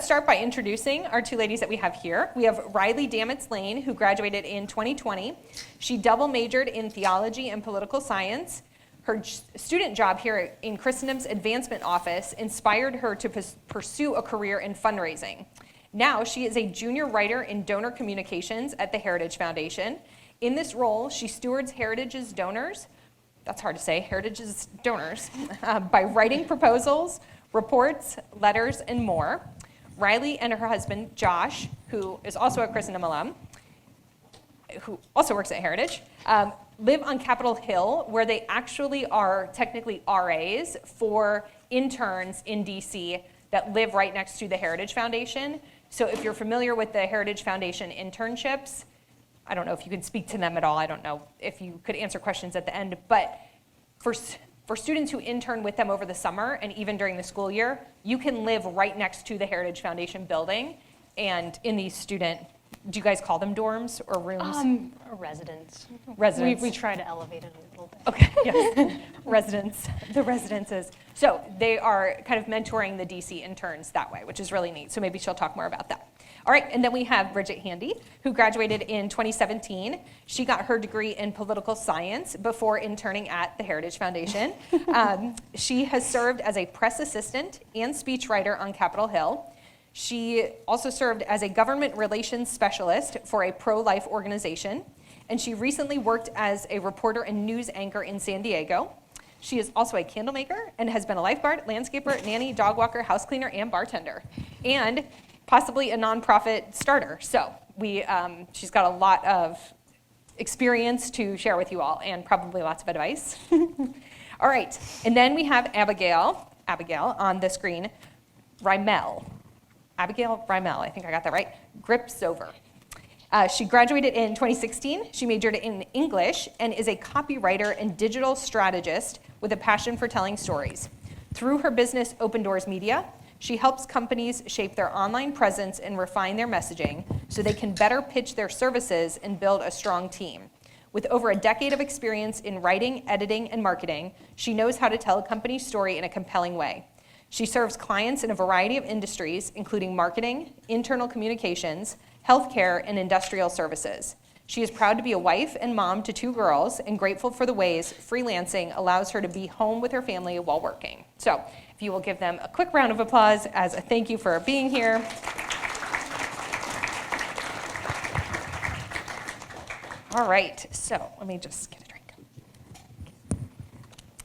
let's start by introducing our two ladies that we have here. We have Riley Damitz Lane, who graduated in 2020. She double majored in theology and political science. Her student job here in Christendom's advancement office inspired her to pursue a career in fundraising. Now she is a junior writer in donor communications at the Heritage Foundation. In this role, she stewards Heritage's donors, that's hard to say, Heritage's donors, by writing proposals, reports, letters, and more. Riley and her husband, Josh, who is also a Christendom alum, who also works at Heritage, live on Capitol Hill, where they actually are technically RAs for interns in DC that live right next to the Heritage Foundation. So if you're familiar with the Heritage Foundation internships, I don't know if you can speak to them at all. I don't know if you could answer questions at the end, but for students who intern with them over the summer and even during the school year, you can live right next to the Heritage Foundation building and in these student, do you guys call them dorms or rooms? Residents. Residents. We try to elevate it a little bit. Okay, yes. Residents, the residences. So they are kind of mentoring the DC interns that way, which is really neat. So maybe she'll talk more about that. All right, and then we have Bridget Handy, who graduated in 2017. She got her degree in political science before interning at the Heritage Foundation. She has served as a press assistant and speechwriter on Capitol Hill. She also served as a government relations specialist for a pro-life organization, and she recently worked as a reporter and news anchor in San Diego. She is also a candle maker and has been a lifeguard, landscaper, nanny, dog walker, house cleaner, and bartender, and possibly a nonprofit starter. So she's got a lot of experience to share with you all, and probably lots of advice. All right, and then we have Abigail on the screen, Reimel. Abigail Reimel, I think I got that right, Gripshover. She graduated in 2016. She majored in English and is a copywriter and digital strategist with a passion for telling stories. Through her business, Open Doors Media, she helps companies shape their online presence and refine their messaging so they can better pitch their services and build a strong team. With over a decade of experience in writing, editing, and marketing, she knows how to tell a company's story in a compelling way. She serves clients in a variety of industries, including marketing, internal communications, healthcare, and industrial services. She is proud to be a wife and mom to 2 girls and grateful for the ways freelancing allows her to be home with her family while working. So if you will give them a quick round of applause as a thank you for being here. All right, so let me just get a drink.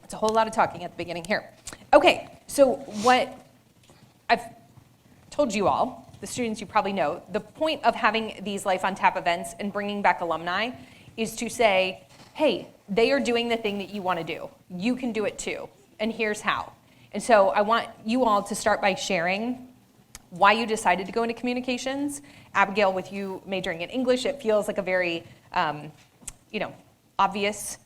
It's a whole lot of talking at the beginning here. Okay, so what I've told you all, the students you probably know, the point of having these Life on Tap events and bringing back alumni is to say, hey, they are doing the thing that you want to do. You can do it too, and here's how. And so I want you all to start by sharing why you decided to go into communications. Abigail, with you majoring in English, it feels like a very, obvious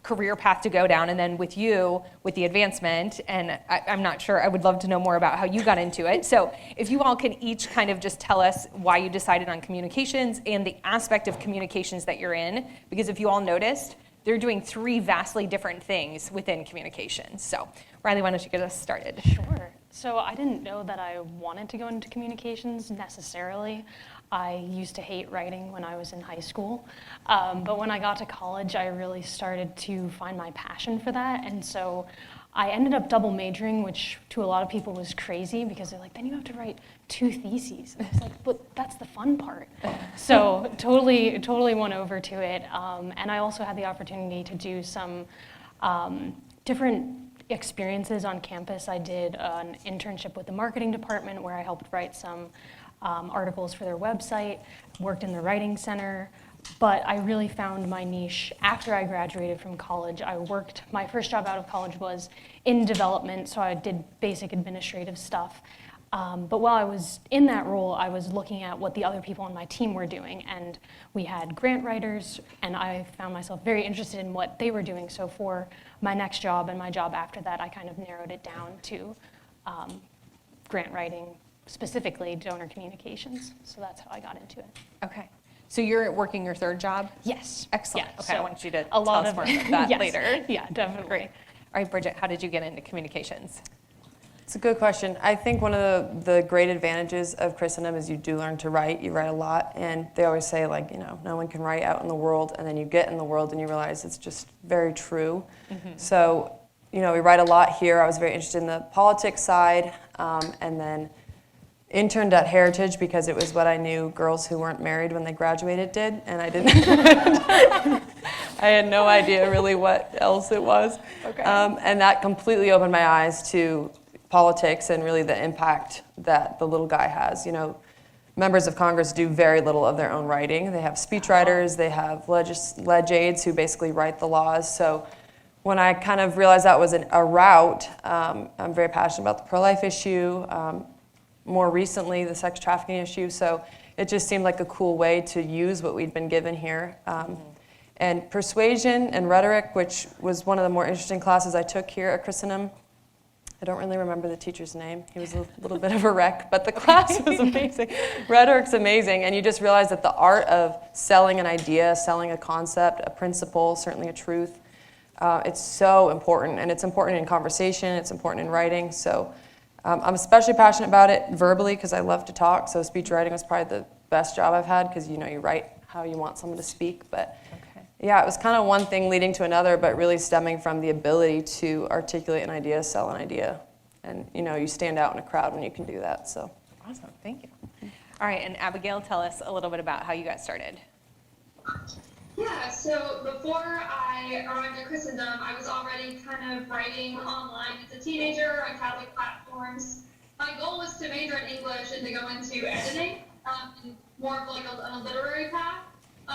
career path to go down, and then with you, with the advancement, and I'm not sure, I would love to know more about how you got into it. So if you all can each kind of just tell us why you decided on communications and the aspect of communications that you're in, because if you all noticed, they're doing 3 vastly different things within communications. So Riley, why don't you get us started? Sure. So I didn't know that I wanted to go into communications necessarily. I used to hate writing when I was in high school, but when I got to college, I really started to find my passion for that, and so I ended up double majoring, which to a lot of people was crazy because they're like, then you have to write 2 theses. And I was like, but that's the fun part. So totally went over to it, and I also had the opportunity to do some different experiences on campus. I did an internship with the marketing department where I helped write some articles for their website, worked in the writing center, but I really found my niche after I graduated from college. My first job out of college was in development, so I did basic administrative stuff. But while I was in that role, I was looking at what the other people on my team were doing, and we had grant writers, and I found myself very interested in what they were doing. So for my next job and my job after that, I kind of narrowed it down to grant writing, specifically donor communications. So that's how I got into it. Okay. So you're working your 3rd job? Yes. Excellent. Yeah, okay, so I want you to tell us more about that yes. later. Yeah, definitely. Great. All right, Bridget, how did you get into communications? It's a good question. I think one of the great advantages of Christendom is you do learn to write. You write a lot, and they always say, like, no one can write out in the world, and then you get in the world and you realize it's just very true. So, we write a lot here. I was very interested in the politics side, and then interned at Heritage because it was what I knew girls who weren't married when they graduated did, and I didn't. I had no idea really what else it was. Okay. And that completely opened my eyes to politics and really the impact that the little guy has. Members of Congress do very little of their own writing. They have speechwriters, they have leg-aides who basically write the laws. So when I kind of realized that was a route, I'm very passionate about the pro-life issue, more recently the sex trafficking issue. So it just seemed like a cool way to use what we'd been given here. And persuasion and rhetoric, which was one of the more interesting classes I took here at Christendom. I don't really remember the teacher's name. He was a little bit of a wreck, but the class was amazing. Rhetoric's amazing, and you just realize that the art of selling an idea, selling a concept, a principle, certainly a truth, it's so important, and it's important in conversation, it's important in writing, so I'm especially passionate about it verbally because I love to talk, so speech writing was probably the best job I've had because you write how you want someone to speak, but yeah, it was kind of one thing leading to another, but really stemming from the ability to articulate an idea, sell an idea. And, you stand out in a crowd when you can do that, so. Awesome, thank you. All right, and Abigail, tell us a little bit about how you got started. Yeah, so before I arrived at Christendom, I was already kind of writing online as a teenager on Catholic platforms. My goal was to major in English and to go into editing, more of like a literary path.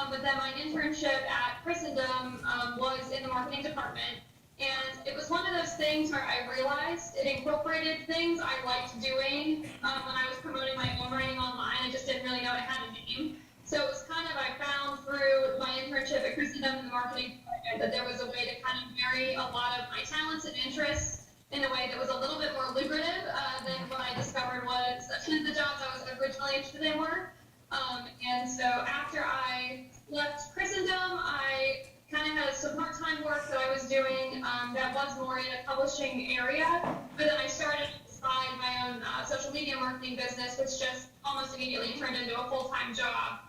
But then my internship at Christendom was in the marketing department. And it was one of those things where I realized it incorporated things I liked doing when I was promoting my own writing online. I just didn't really know it had a name. So it was kind of, I found through my internship at Christendom in the marketing department that there was a way to kind of marry a lot of my talents and interests in a way that was a little bit more lucrative than what I discovered was the jobs I was originally interested in were. And so after I left Christendom, I kind of had some part-time work that I was doing that was more in a publishing area. But then I started my own social media marketing business, which just almost immediately turned into a full-time job,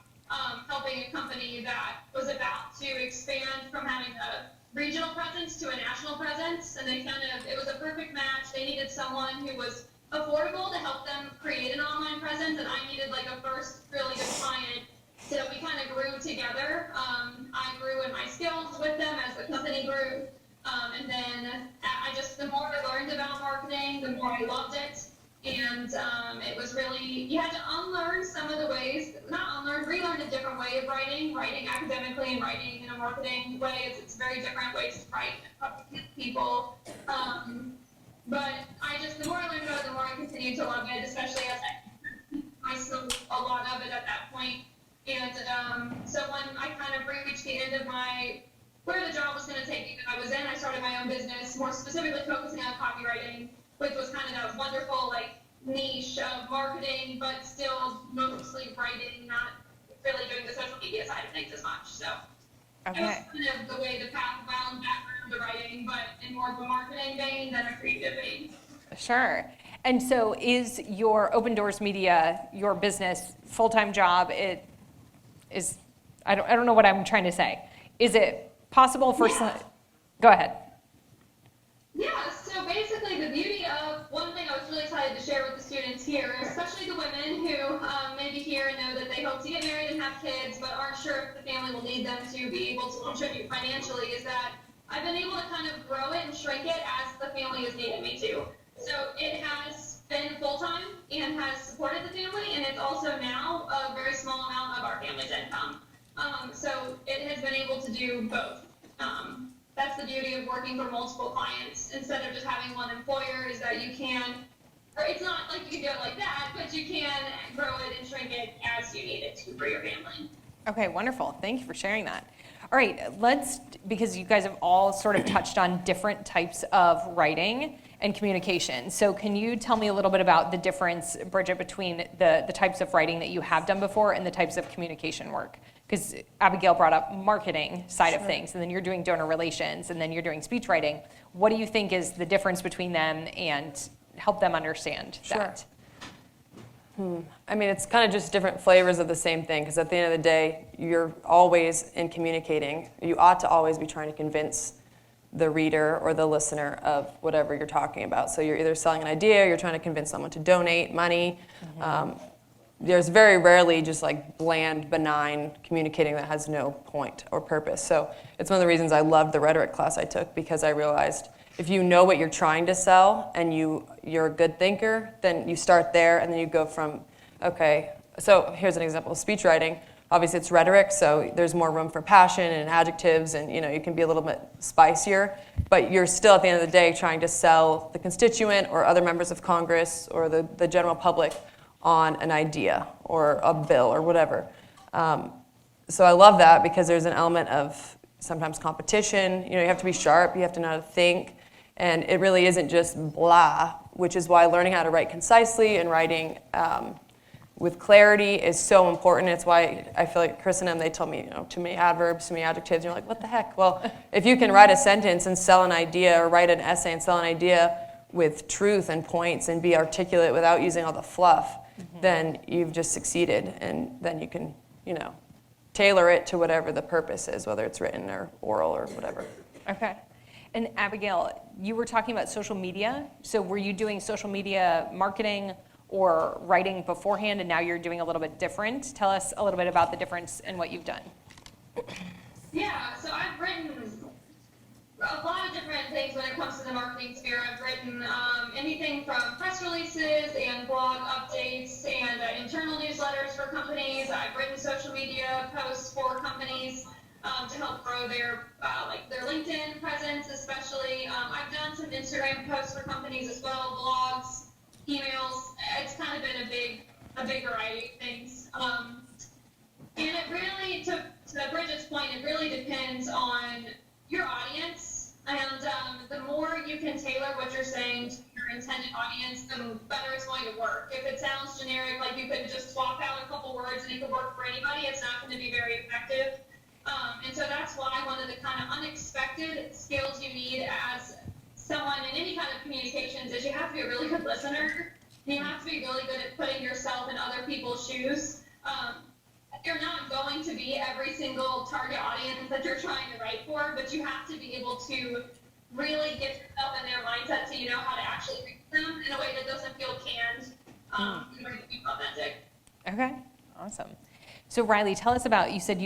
helping a company that was about to expand from having a regional presence to a national presence. And it was a perfect match. They needed someone who was affordable to help them create an online presence, and I needed like a first really good client. So we kind of grew together. I grew in my skills with them as the company grew. And then the more I learned about marketing, the more I loved it. And it was really, you had to unlearn some of the ways, relearn a different way of writing academically and writing in a marketing way. It's very different ways to write people. But the more I learned about it, the more I continued to love it, especially as I still a lot of it at that point. And so when I kind of reached the end of where the job was going to take me that I was in, I started my own business, more specifically focusing on copywriting, which was kind of that wonderful niche of marketing, but still mostly writing, not really doing the social media side of things as much. So it was kind of the way the path wound back around to writing, but in more of a marketing vein than a creative vein. Sure. And so is your Open Doors Media, your business, full-time job? It is, I don't know what I'm trying to say. Is it possible for some, go ahead. Yeah, so basically the beauty of, one thing I was really excited to share with the students here, especially the women who may be here and know that they hope to get married and have kids, but aren't sure if the family will need them to be able to contribute financially, is that I've been able to kind of grow it and shrink it as the family has needed me to. So it has been full-time and has supported the family, and it's also now a very small amount of our family's income. So it has been able to do both. That's the beauty of working for multiple clients instead of just having one employer, is that you can, or it's not like you can do it like that, but you can grow it and shrink it as you need it to for your family. Okay, wonderful. Thank you for sharing that. All right, because you guys have all sort of touched on different types of writing and communication. So can you tell me a little bit about the difference, Bridget, between the types of writing that you have done before and the types of communication work? Because Abigail brought up marketing side of things, and then you're doing donor relations, and then you're doing speech writing. What do you think is the difference between them, and help them understand Sure. that? I mean, it's kind of just different flavors of the same thing, because at the end of the day, you're always in communicating. You ought to always be trying to convince the reader or the listener of whatever you're talking about. So you're either selling an idea, or you're trying to convince someone to donate money. There's very rarely just like bland, benign communicating that has no point or purpose. So it's one of the reasons I loved the rhetoric class I took, because I realized if you know what you're trying to sell and you're a good thinker, then you start there and then you go from, okay, so here's an example of speech writing. Obviously it's rhetoric, so there's more room for passion and adjectives, and you can be a little bit spicier, but you're still at the end of the day trying to sell the constituent or other members of Congress or the general public on an idea or a bill or whatever. So I love that, because there's an element of sometimes competition. You have to be sharp, you have to know how to think, and it really isn't just blah, which is why learning how to write concisely and writing with clarity is so important. It's why I feel like Christendom, they told me, too many adverbs, too many adjectives, and you're like, what the heck? Well, if you can write a sentence and sell an idea, or write an essay and sell an idea with truth and points and be articulate without using all the fluff, then you've just succeeded, and then you can, tailor it to whatever the purpose is, whether it's written or oral or whatever. Okay. And Abigail, you were talking about social media. So were you doing social media marketing or writing beforehand, and now you're doing a little bit different? Tell us a little bit about the difference in what you've done. Yeah, so I've written a lot of different things when it comes to the marketing sphere. I've written anything from press releases and blog updates and internal newsletters for companies. I've written social media posts for companies to help grow their LinkedIn presence, especially. I've done some Instagram posts for companies as well, blogs, emails. It's kind of been a big variety of things. And it really, to Bridget's point, it really depends on your audience. And the more you can tailor what you're saying to your intended audience, the better it's going to work. If it sounds generic, like you could just swap out a couple words and it could work for anybody, it's not going to be very effective. And so that's why one of the kind of unexpected skills you need as someone in any kind of communications is you have to be a really good listener. And you have to be really good at putting yourself in other people's shoes. You're not going to be every single target audience that you're trying to write for, but you have to be able to really get yourself in their mindset so you know how to actually reach them in a way that doesn't feel canned, in a way that feels authentic. Okay, awesome. So Riley, tell us about, you said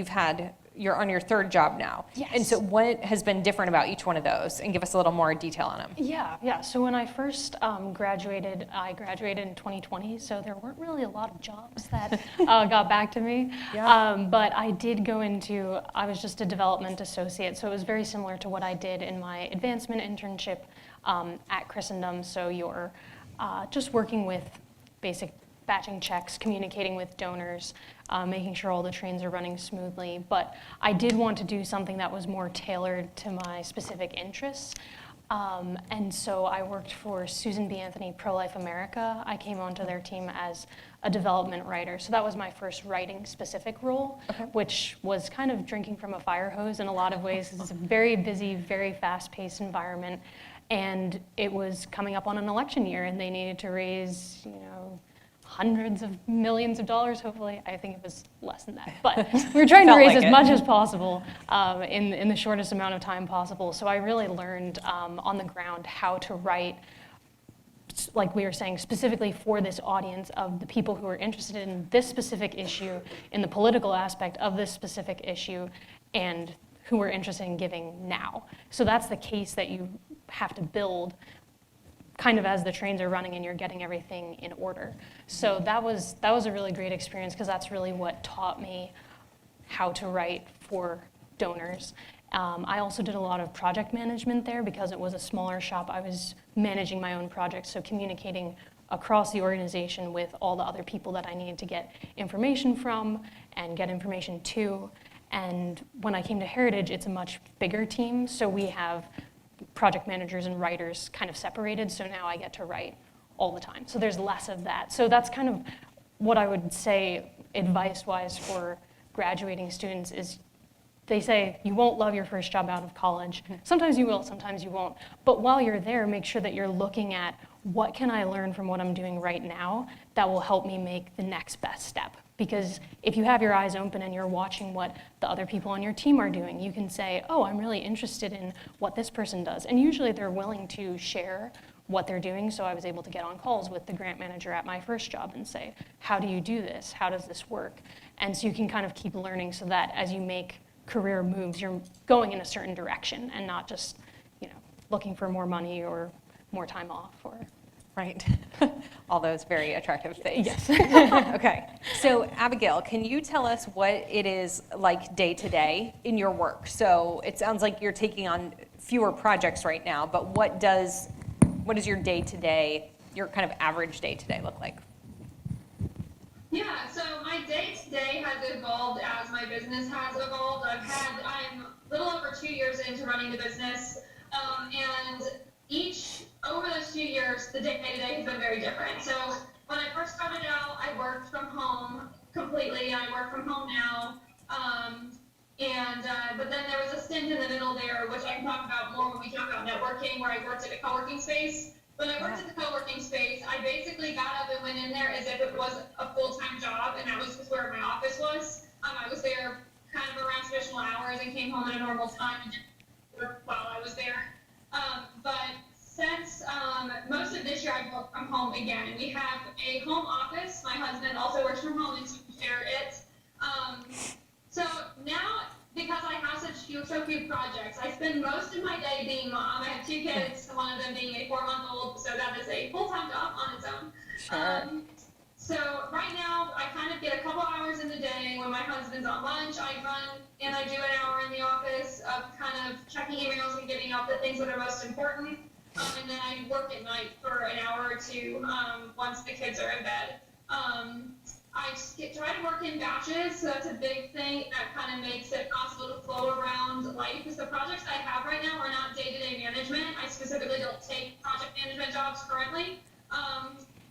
you're on your third job now. Yes. And so what has been different about each one of those? And give us a little more detail on them. Yeah. So when I first graduated, I graduated in 2020, so there weren't really a lot of jobs that got back to me. Yeah. But I did I was just a development associate, so it was very similar to what I did in my advancement internship at Christendom. So you're just working with basic batching checks, communicating with donors, making sure all the trains are running smoothly. But I did want to do something that was more tailored to my specific interests. And so I worked for Susan B. Anthony Pro-Life America. I came onto their team as a development writer. So that was my first writing specific role, which was kind of drinking from a fire hose in a lot of ways. It's a very busy, very fast-paced environment. And it was coming up on an election year, and they needed to raise, hundreds of millions of dollars, hopefully. I think it was less than that. But we were trying to raise as much as possible in the shortest amount of time possible. So I really learned on the ground how to write, like we were saying, specifically for this audience of the people who are interested in this specific issue, in the political aspect of this specific issue, and who are interested in giving now. So that's the case that you have to build kind of as the trains are running and you're getting everything in order. So that was a really great experience, because that's really what taught me how to write for donors. I also did a lot of project management there because it was a smaller shop. I was managing my own projects, so communicating across the organization with all the other people that I needed to get information from and get information to. And when I came to Heritage, it's a much bigger team, so we have project managers and writers kind of separated, so now I get to write all the time. So there's less of that. So that's kind of what I would say advice-wise for graduating students is they say you won't love your first job out of college. Sometimes you will, sometimes you won't. But while you're there, make sure that you're looking at what can I learn from what I'm doing right now that will help me make the next best step? Because if you have your eyes open and you're watching what the other people on your team are doing, you can say, oh, I'm really interested in what this person does. And usually they're willing to share what they're doing. So I was able to get on calls with the grant manager at my first job and say, how do you do this? How does this work? And so you can kind of keep learning so that as you make career moves, you're going in a certain direction and not just, looking for more money or more time off or. Right. All those very attractive things. Yes. Okay. So Abigail, can you tell us what it is like day to day in your work? So it sounds like you're taking on fewer projects right now, but what does your day to day, your kind of average day to day look like? Yeah, so my day-to-day has evolved as my business has evolved. I'm a little over 2 years into running the business, and over those 2 years, the day-to-day has been very different. So when I first started out, I worked from home completely. I work from home now, but then there was a stint in the middle there, which I can talk about more when we talk about networking, where I worked at a co-working space. When I worked at the co-working space, I basically got up and went in there as if it was a full-time job, and that was just where my office was. I was there kind of around traditional hours and came home at a normal time and did work while I was there. But since most of this year, I've worked from home again. We have a home office. My husband also works from home, and so we share it. So now, because I have so few projects, I spend most of my day being mom. I have 2 kids, one of them being a 4-month-old, so that is a full-time job on its own. Sure. So right now, I kind of get a couple hours in the day. When my husband's on lunch, I run and I do an hour in the office of kind of checking emails and getting out the things that are most important. And then I work at night for an hour or two once the kids are in bed. I try to work in batches, so that's a big thing that kind of makes it possible to flow around life, because the projects I have right now are not day-to-day management. I specifically don't take project management jobs currently.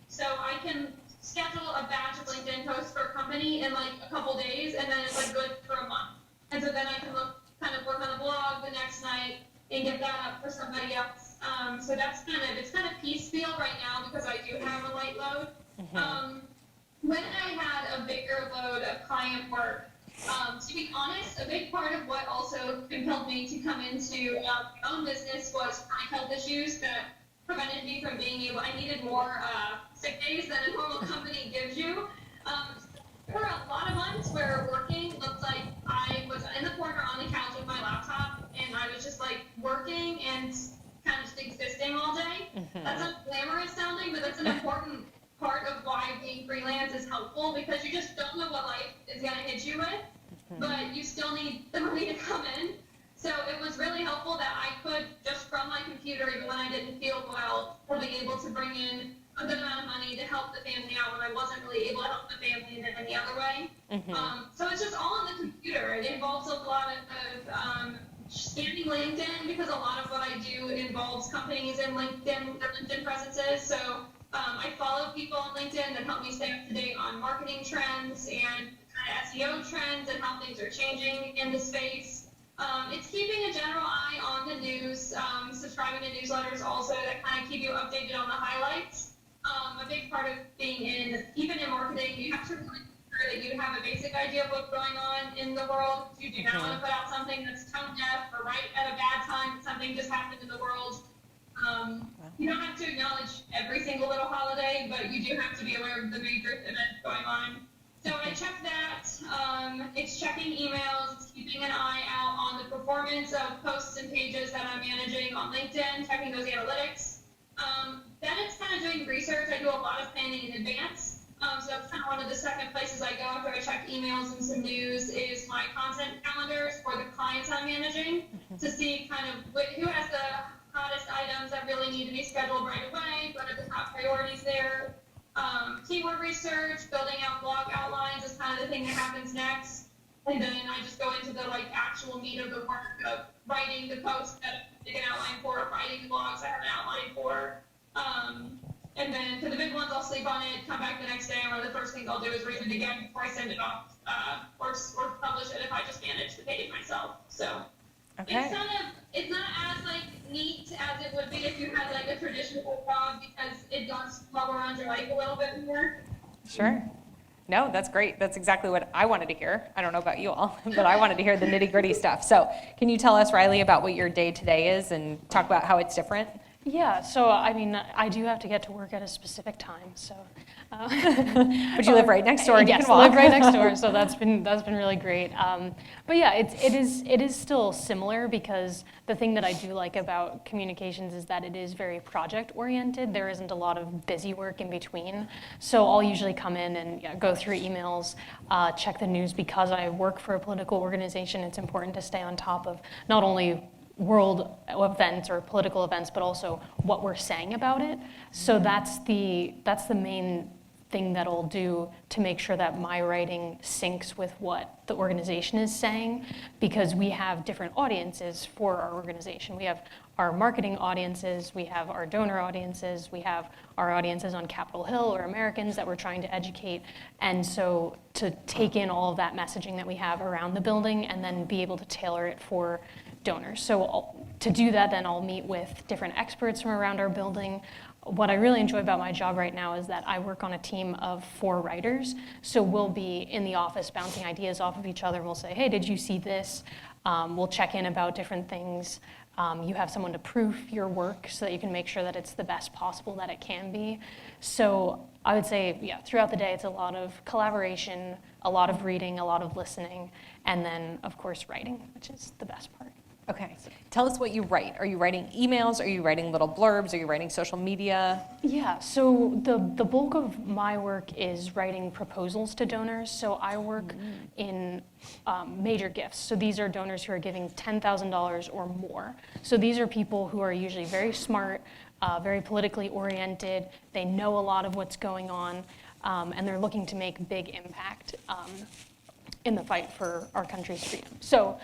So I can schedule a batch of LinkedIn posts for a company in like a couple days, and then it's like good for a month. And so then I can work on the blog the next night and get that up for somebody else. So it's kind of piecemeal right now because I do have a light load. Mm-hmm. When I had a bigger load of client work, to be honest, a big part of what also compelled me to come into my own business was chronic health issues that prevented me from being able. I needed more sick days than a normal company gives you. For a lot of months where working looked like I was in the corner on the couch with my laptop, and I was just like working and kind of just existing all day. Mm-hmm. That's not glamorous sounding, but that's an important part of why being freelance is helpful, because you just don't know what life is going to hit you with, but you still need the money to come in. So it was really helpful that I could, just from my computer, even when I didn't feel well, be able to bring in a good amount of money to help the family out when I wasn't really able to help the family in any other way. Mm-hmm. So it's just all on the computer. It involves a lot of scanning LinkedIn, because a lot of what I do involves companies and their LinkedIn presences. So I follow people on LinkedIn that help me stay up to date on marketing trends and kind of SEO trends and how things are changing in the space. It's keeping a general eye on the news, subscribing to newsletters also that kind of keep you updated on the highlights. A big part of being even in marketing, you have to really make sure that you have a basic idea of what's going on in the world. You do not want to put out something that's tone deaf or right at a bad time, something just happened in the world. You don't have to acknowledge every single little holiday, but you do have to be aware of the major events going on. So I check that. It's checking emails. It's keeping an eye out on the performance of posts and pages that I'm managing on LinkedIn, checking those analytics. Then it's kind of doing research. I do a lot of planning in advance. So that's kind of one of the second places I go after I check emails and some news is my content calendars for the clients I'm managing to see kind of who has the hottest items that really need to be scheduled right away, what are the top priorities there. Keyword research, building out blog outlines is kind of the thing that happens next. And then I just go into the actual meat of the work of writing the posts that I make an outline for, writing the blogs I have an outline for. And then for the big ones, I'll sleep on it, come back the next day, and one of the first things I'll do is read it again before I send it off, or publish it if I just manage the page myself. So okay. It's not as neat as it would be if you had like a traditional job, because it does follow around your life a little bit more. Sure. No, that's great. That's exactly what I wanted to hear. I don't know about you all, but I wanted to hear the nitty-gritty stuff. So can you tell us, Riley, about what your day-to-day is and talk about how it's different? Yeah, so I mean, I do have to get to work at a specific time, so. But you live right next door and yes, you can walk. I live right next door, so that's been really great. But yeah, it is still similar, because the thing that I do like about communications is that it is very project oriented. There isn't a lot of busy work in between. So I'll usually come in and go through emails, check the news. Because I work for a political organization, it's important to stay on top of not only world events or political events, but also what we're saying about it. So that's the main thing that I'll do to make sure that my writing syncs with what the organization is saying, because we have different audiences for our organization. We have our marketing audiences, we have our donor audiences, we have our audiences on Capitol Hill or Americans that we're trying to educate. And so to take in all of that messaging that we have around the building and then be able to tailor it for donors. So to do that, then I'll meet with different experts from around our building. What I really enjoy about my job right now is that I work on a team of 4 writers. So we'll be in the office bouncing ideas off of each other. We'll say, hey, did you see this? We'll check in about different things. You have someone to proof your work so that you can make sure that it's the best possible that it can be. So I would say, yeah, throughout the day, it's a lot of collaboration, a lot of reading, a lot of listening, and then, of course, writing, which is the best part. Okay. Tell us what you write. Are you writing emails? Are you writing little blurbs? Are you writing social media? Yeah, so the bulk of my work is writing proposals to donors. So I work in major gifts. So these are donors who are giving $10,000 or more. So these are people who are usually very smart, very politically oriented. They know a lot of what's going on, and they're looking to make big impact in the fight for our country's freedom. So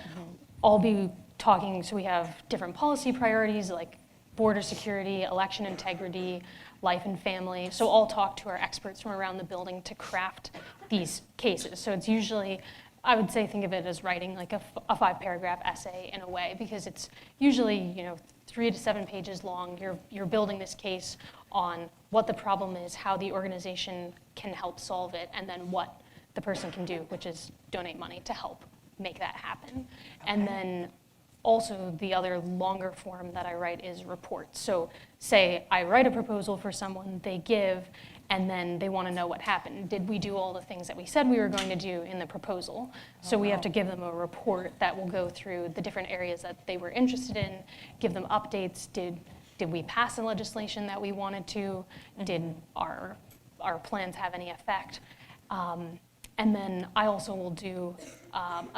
I'll be talking, so we have different policy priorities like border security, election integrity, life and family. So I'll talk to our experts from around the building to craft these cases. So it's usually, I would say, think of it as writing like a 5-paragraph essay in a way, because it's usually 3 to 7 pages long. You're building this case on what the problem is, how the organization can help solve it, and then what the person can do, which is donate money to help make that happen. And then also, the other longer form that I write is reports. So say I write a proposal for someone, they give, and then they want to know what happened. Did we do all the things that we said we were going to do in the proposal? So we have to give them a report that will go through the different areas that they were interested in, give them updates. Did we pass the legislation that we wanted to? Did our plans have any effect? And then I also will do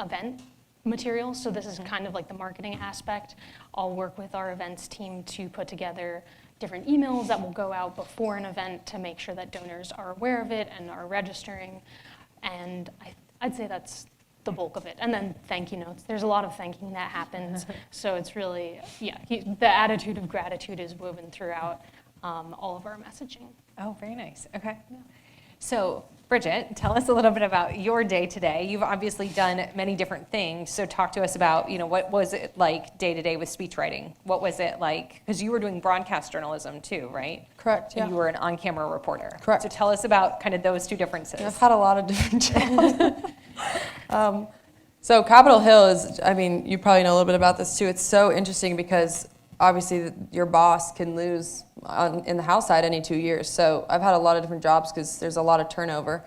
event materials. So this is kind of like the marketing aspect. I'll work with our events team to put together different emails that will go out before an event to make sure that donors are aware of it and are registering. And I'd say that's the bulk of it. And then thank you notes. There's a lot of thanking that happens. So it's really, the attitude of gratitude is woven throughout all of our messaging. Oh, very nice. Okay. Yeah. So Bridget, tell us a little bit about your day today. You've obviously done many different things. So talk to us about, what was it like day to day with speech writing? What was it like? Because you were doing broadcast journalism too, right? Correct, yeah. And you were an on-camera reporter. Correct. So tell us about kind of those two differences. I've had a lot of different jobs. So Capitol Hill is, you probably know a little bit about this too. It's so interesting because obviously your boss can lose in the House side any 2 years. So I've had a lot of different jobs because there's a lot of turnover.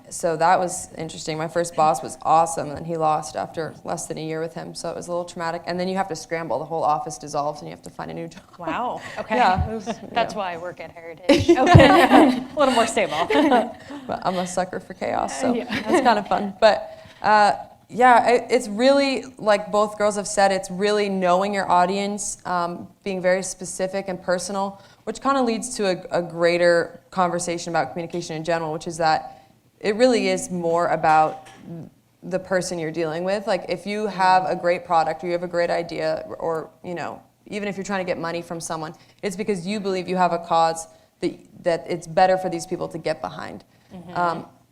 So that was interesting. My first boss was awesome, and then he lost after less than a year with him. So it was a little traumatic. And then you have to scramble. The whole office dissolves, and you have to find a new job. Wow. Okay. Yeah. That's why I work at Heritage. Okay. A little more stable. But I'm a sucker for chaos, so that's kind of fun. But it's really, like both girls have said, it's really knowing your audience, being very specific and personal, which kind of leads to a greater conversation about communication in general, which is that it really is more about the person you're dealing with. Like if you have a great product or you have a great idea, or even if you're trying to get money from someone, it's because you believe you have a cause that it's better for these people to get behind.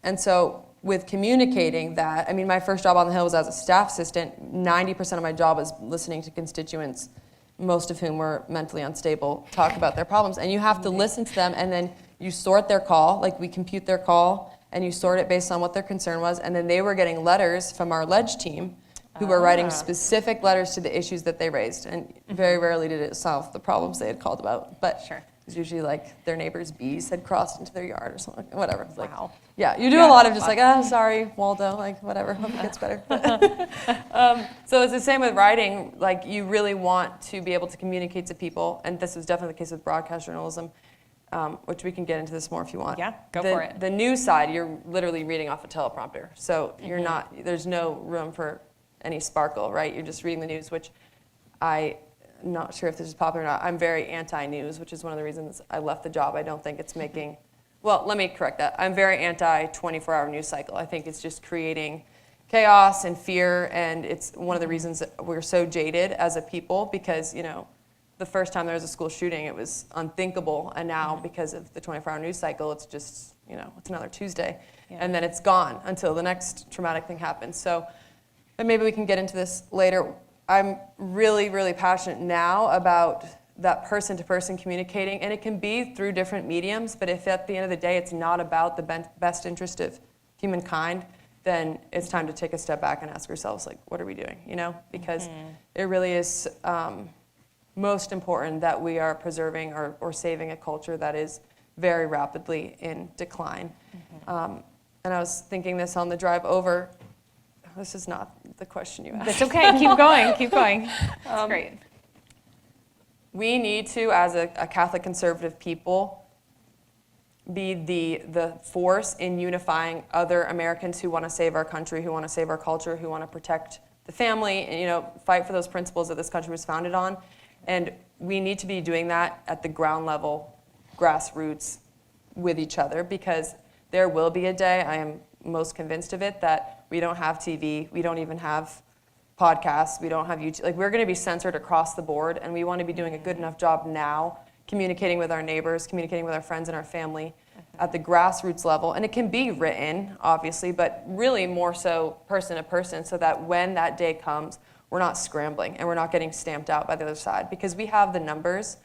And so with communicating that, my first job on the Hill was as a staff assistant. 90% of my job was listening to constituents most of whom were mentally unstable, talk about their problems. And you have to listen to them, and then you sort their call, like we compute their call, and you sort it based on what their concern was. And then they were getting letters from our ledge team who were writing specific letters to the issues that they raised. And very rarely did it solve the problems they had called about. But Sure. it was usually like their neighbor's bees had crossed into their yard or something, whatever. It's like, Wow. yeah, you do a lot of just like, sorry, Waldo, like whatever, hope it gets better. So it's the same with writing. Like you really want to be able to communicate to people, and this is definitely the case with broadcast journalism, which we can get into this more if you want. Yeah, go for it. The news side, you're literally reading off a teleprompter, so you're not. There's no room for any sparkle, right? You're just reading the news, which I'm not sure if this is popular or not. I'm very anti-news, which is one of the reasons I left the job. I don't think it's making. Well, let me correct that. I'm very anti-24-hour news cycle. I think it's just creating chaos and fear, and it's one of the reasons that we're so jaded as a people because, the first time there was a school shooting, it was unthinkable, and now because of the 24-hour news cycle, it's just, it's another Tuesday, and then it's gone until the next traumatic thing happens. So, and maybe we can get into this later. I'm really, really passionate now about that person-to-person communicating, and it can be through different mediums, but if at the end of the day it's not about the best interest of humankind, then it's time to take a step back and ask ourselves, like, what are we doing, Because it really is most important that we are preserving or saving a culture that is very rapidly in decline. And I was thinking this on the drive over. This is not the question you asked. That's okay. Keep going. Keep going. That's great. We need to, as a Catholic conservative people, be the force in unifying other Americans who want to save our country, who want to save our culture, who want to protect the family, and fight for those principles that this country was founded on. And we need to be doing that at the ground level, grassroots, with each other, because there will be a day, I am most convinced of it, that we don't have TV, we don't even have podcasts, we don't have YouTube. Like, we're going to be censored across the board, and we want to be doing a good enough job now, communicating with our neighbors, communicating with our friends and our family at the grassroots level. And it can be written, obviously, but really more so person to person, so that when that day comes, we're not scrambling and we're not getting stamped out by the other side, because we have the numbers.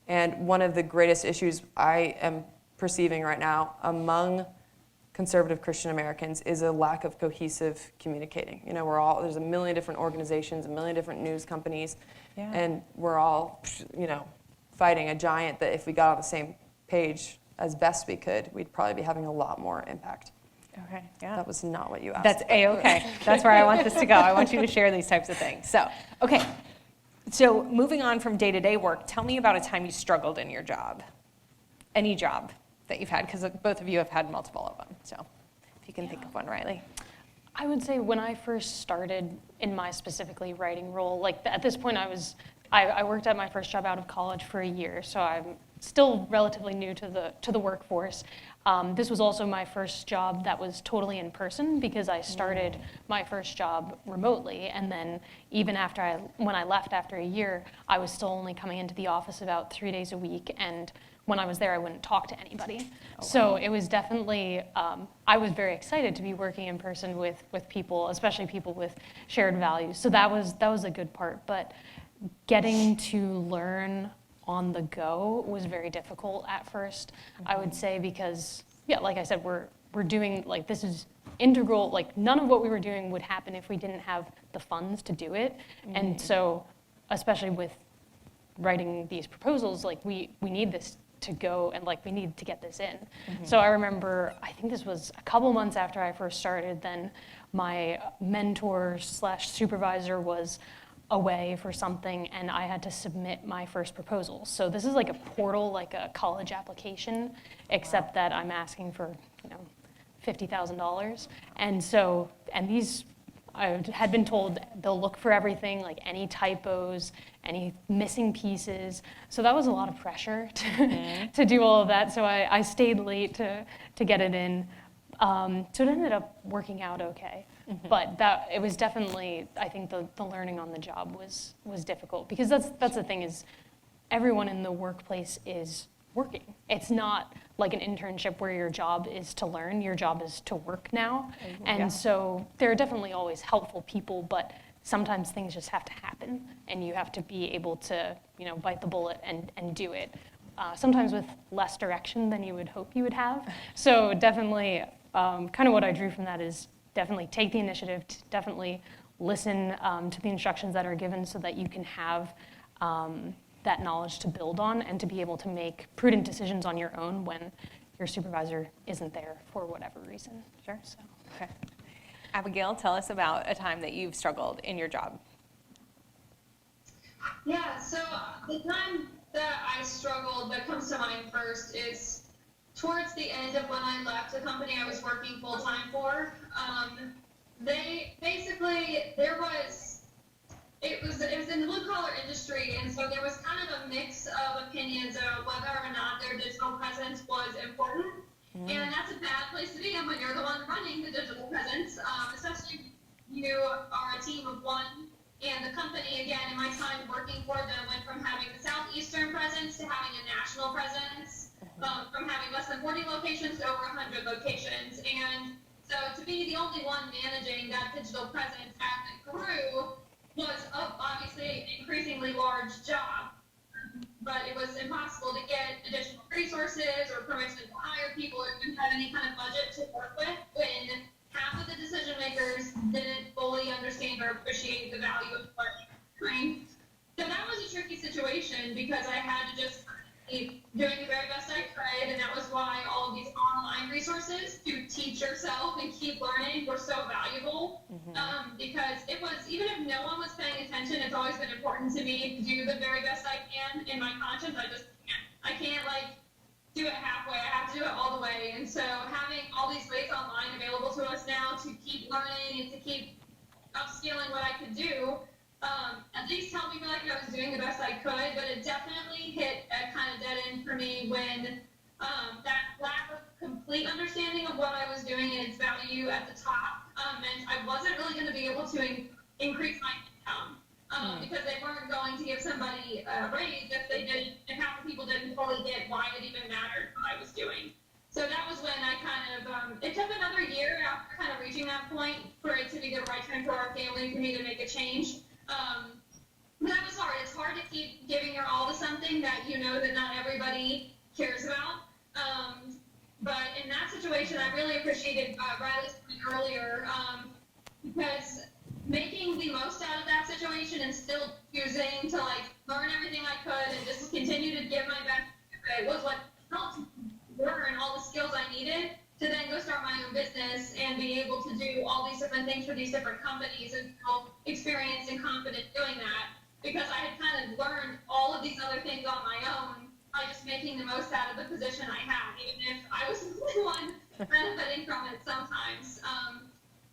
And one of the greatest issues I am perceiving right now among conservative Christian Americans is a lack of cohesive communicating. There's a million different organizations, a million different news companies, and we're all, fighting a giant that if we got on the same page as best we could, we'd probably be having a lot more impact. Okay, yeah. That was not what you asked. That's A-okay. That's where I want this to go. I want you to share these types of things. So, okay. So moving on from day-to-day work, tell me about a time you struggled in your job. Any job that you've had, because both of you have had multiple of them. So if you can think of one, Riley. I would say when I first started in my specifically writing role, like at this point I worked at my first job out of college for a year, so I'm still relatively new to the workforce. This was also my first job that was totally in person, because I started my first job remotely, and then even when I left after a year, I was still only coming into the office about 3 days a week, and when I was there, I wouldn't talk to anybody. So it was definitely, I was very excited to be working in person with people, especially people with shared values. So that was a good part, but getting to learn on the go was very difficult at first, I would say, because, like I said, we're doing, like, this is integral, like, none of what we were doing would happen if we didn't have the funds to do it. And so, especially with writing these proposals, like, we need this to go, and, like, we need to get this in. So I remember, I think this was a couple months after I first started, then my mentor/supervisor was away for something, and I had to submit my first proposal. So this is like a portal, like a college application, except that I'm asking for, $50,000. And these, I had been told they'll look for everything, like any typos, any missing pieces. So that was a lot of pressure to do all of that. So I stayed late to get it in. So it ended up working out okay. But it was definitely, I think the learning on the job was difficult, because that's the thing, is everyone in the workplace is working. It's not like an internship where your job is to learn, your job is to work now. And so there are definitely always helpful people, but sometimes things just have to happen, and you have to be able to, bite the bullet and do it. Sometimes with less direction than you would hope you would have. So definitely, kind of what I drew from that is definitely take the initiative, to definitely listen to the instructions that are given so that you can have that knowledge to build on and to be able to make prudent decisions on your own when your supervisor isn't there for whatever reason. Sure. So, okay. Abigail, tell us about a time that you've struggled in your job. Yeah, so the time that I struggled that comes to mind first is towards the end of when I left the company I was working full-time for. It was in the blue-collar industry, and so there was kind of a mix of opinions of whether or not their digital presence was important. And that's a bad place to be in when you're the one running the digital presence, especially if you are a team of one. And the company, again, in my time working for them, went from having a southeastern presence to having a national presence, from having less than 40 locations to over 100 locations. And so to be the only one managing that digital presence as it grew was obviously an increasingly large job. But it was impossible to get additional resources or permission to hire people or even have any kind of budget to work with when half of the decision makers didn't fully understand or appreciate the value of what they were doing. So that was a tricky situation because I had to just keep doing the very best I could, and that was why all of these online resources to teach yourself and keep learning were so valuable. Because it was, even if no one was paying attention, it's always been important to me to do the very best I can in my conscience. I can't do it halfway. I have to do it all the way. And so having all these ways online available to us now to keep learning and to keep upskilling what I could do, at least helped me feel like I was doing the best I could, but it definitely hit a kind of dead end for me when that lack of complete understanding of what I was doing and its value at the top meant I wasn't really going to be able to increase my income. Because they weren't going to give somebody a raise if half the people didn't fully get why it even mattered what I was doing. So that was when I kind of, it took another year after kind of reaching that point for it to be the right time for our family for me to make a change. But that was hard. It's hard to keep giving your all to something that you know that not everybody cares about. But in that situation, I really appreciated Riley's point earlier because making the most out of that situation and still choosing to learn everything I could and just continue to give my best was what helped learn all the skills I needed to then go start my own business and be able to do all these different things for these different companies and feel experienced and confident doing that because I had kind of learned all of these other things on my own by just making the most out of the position I had, even if I was the only one benefiting from it sometimes.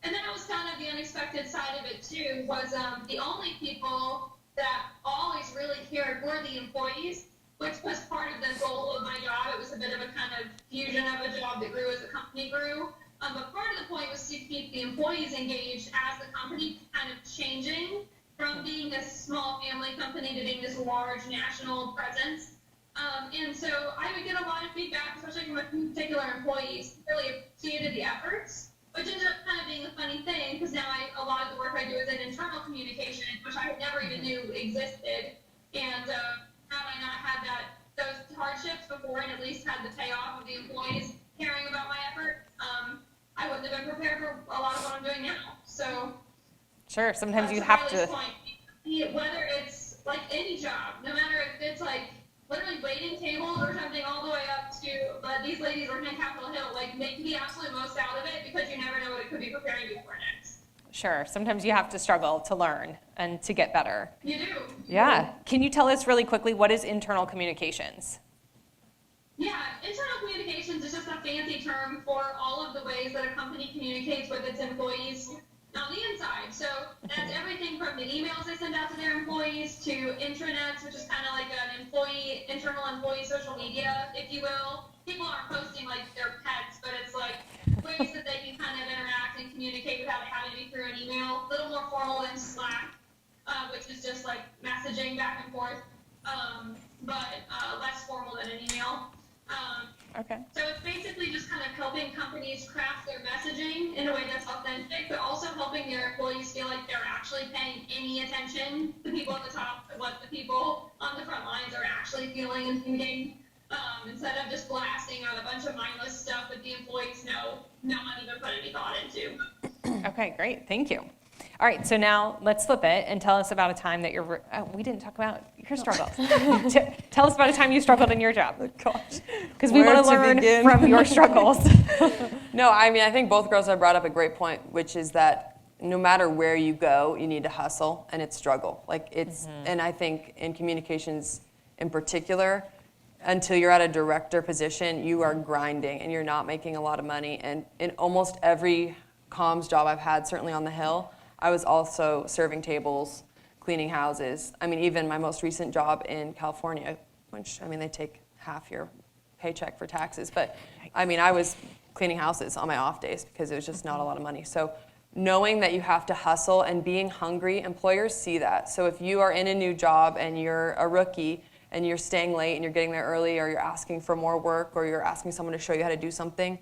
And then it was kind of the unexpected side of it too, was the only people that always really cared were the employees, which was part of the goal of my job. It was a bit of a kind of fusion of a job that grew as the company grew. But part of the point was to keep the employees engaged as the company kind of changing from being a small family company to being this large national presence. And so I would get a lot of feedback, especially from particular employees, really appreciated the efforts, which ended up kind of being a funny thing because now a lot of the work I do is in internal communication, which I never even knew existed. And had I not had those hardships before and at least had the payoff of the employees caring about my effort, I wouldn't have been prepared for a lot of what I'm doing now. So sure, sometimes you have to. Point, whether it's any job, no matter if it's literally waiting tables or something, all the way up to these ladies working at Capitol Hill, make the absolute most out of it because you never know what it could be preparing you for next. Sure. Sometimes you have to struggle to learn and to get better. You do. Yeah. Can you tell us really quickly what is internal communications? Yeah, internal communications is just a fancy term for all of the ways that a company communicates with its employees on the inside. So that's everything from the emails they send out to their employees to intranets, which is kind of like an internal employee social media, if you will. People aren't posting their pets, but it's ways that they can kind of interact and communicate without having to be through an email. A little more formal than Slack, which is just messaging back and forth, but less formal than an email. Okay. So it's basically just kind of helping companies craft their messaging in a way that's authentic, but also helping their employees feel like they're actually paying any attention to people at the top, to what the people on the front lines are actually feeling and thinking, instead of just blasting out a bunch of mindless stuff that the employees know no one even put any thought into. Okay, great. Thank you. All right, so now let's flip it and tell us about a time that we didn't talk about your struggles. Tell us about a time you struggled in your job. Gosh. Because we want to learn from your struggles. No, I mean, I think both girls have brought up a great point, which is that no matter where you go, you need to hustle, and it's struggle. Like it's, and I think in communications in particular, until you're at a director position, you are grinding and you're not making a lot of money. And in almost every comms job I've had, certainly on the Hill, I was also serving tables, cleaning houses. I mean, even my most recent job in California, which, I mean, they take half your paycheck for taxes. But, I mean, I was cleaning houses on my off days because it was just not a lot of money. So knowing that you have to hustle and being hungry, employers see that. So if you are in a new job and you're a rookie and you're staying late and you're getting there early, or you're asking for more work, or you're asking someone to show you how to do something,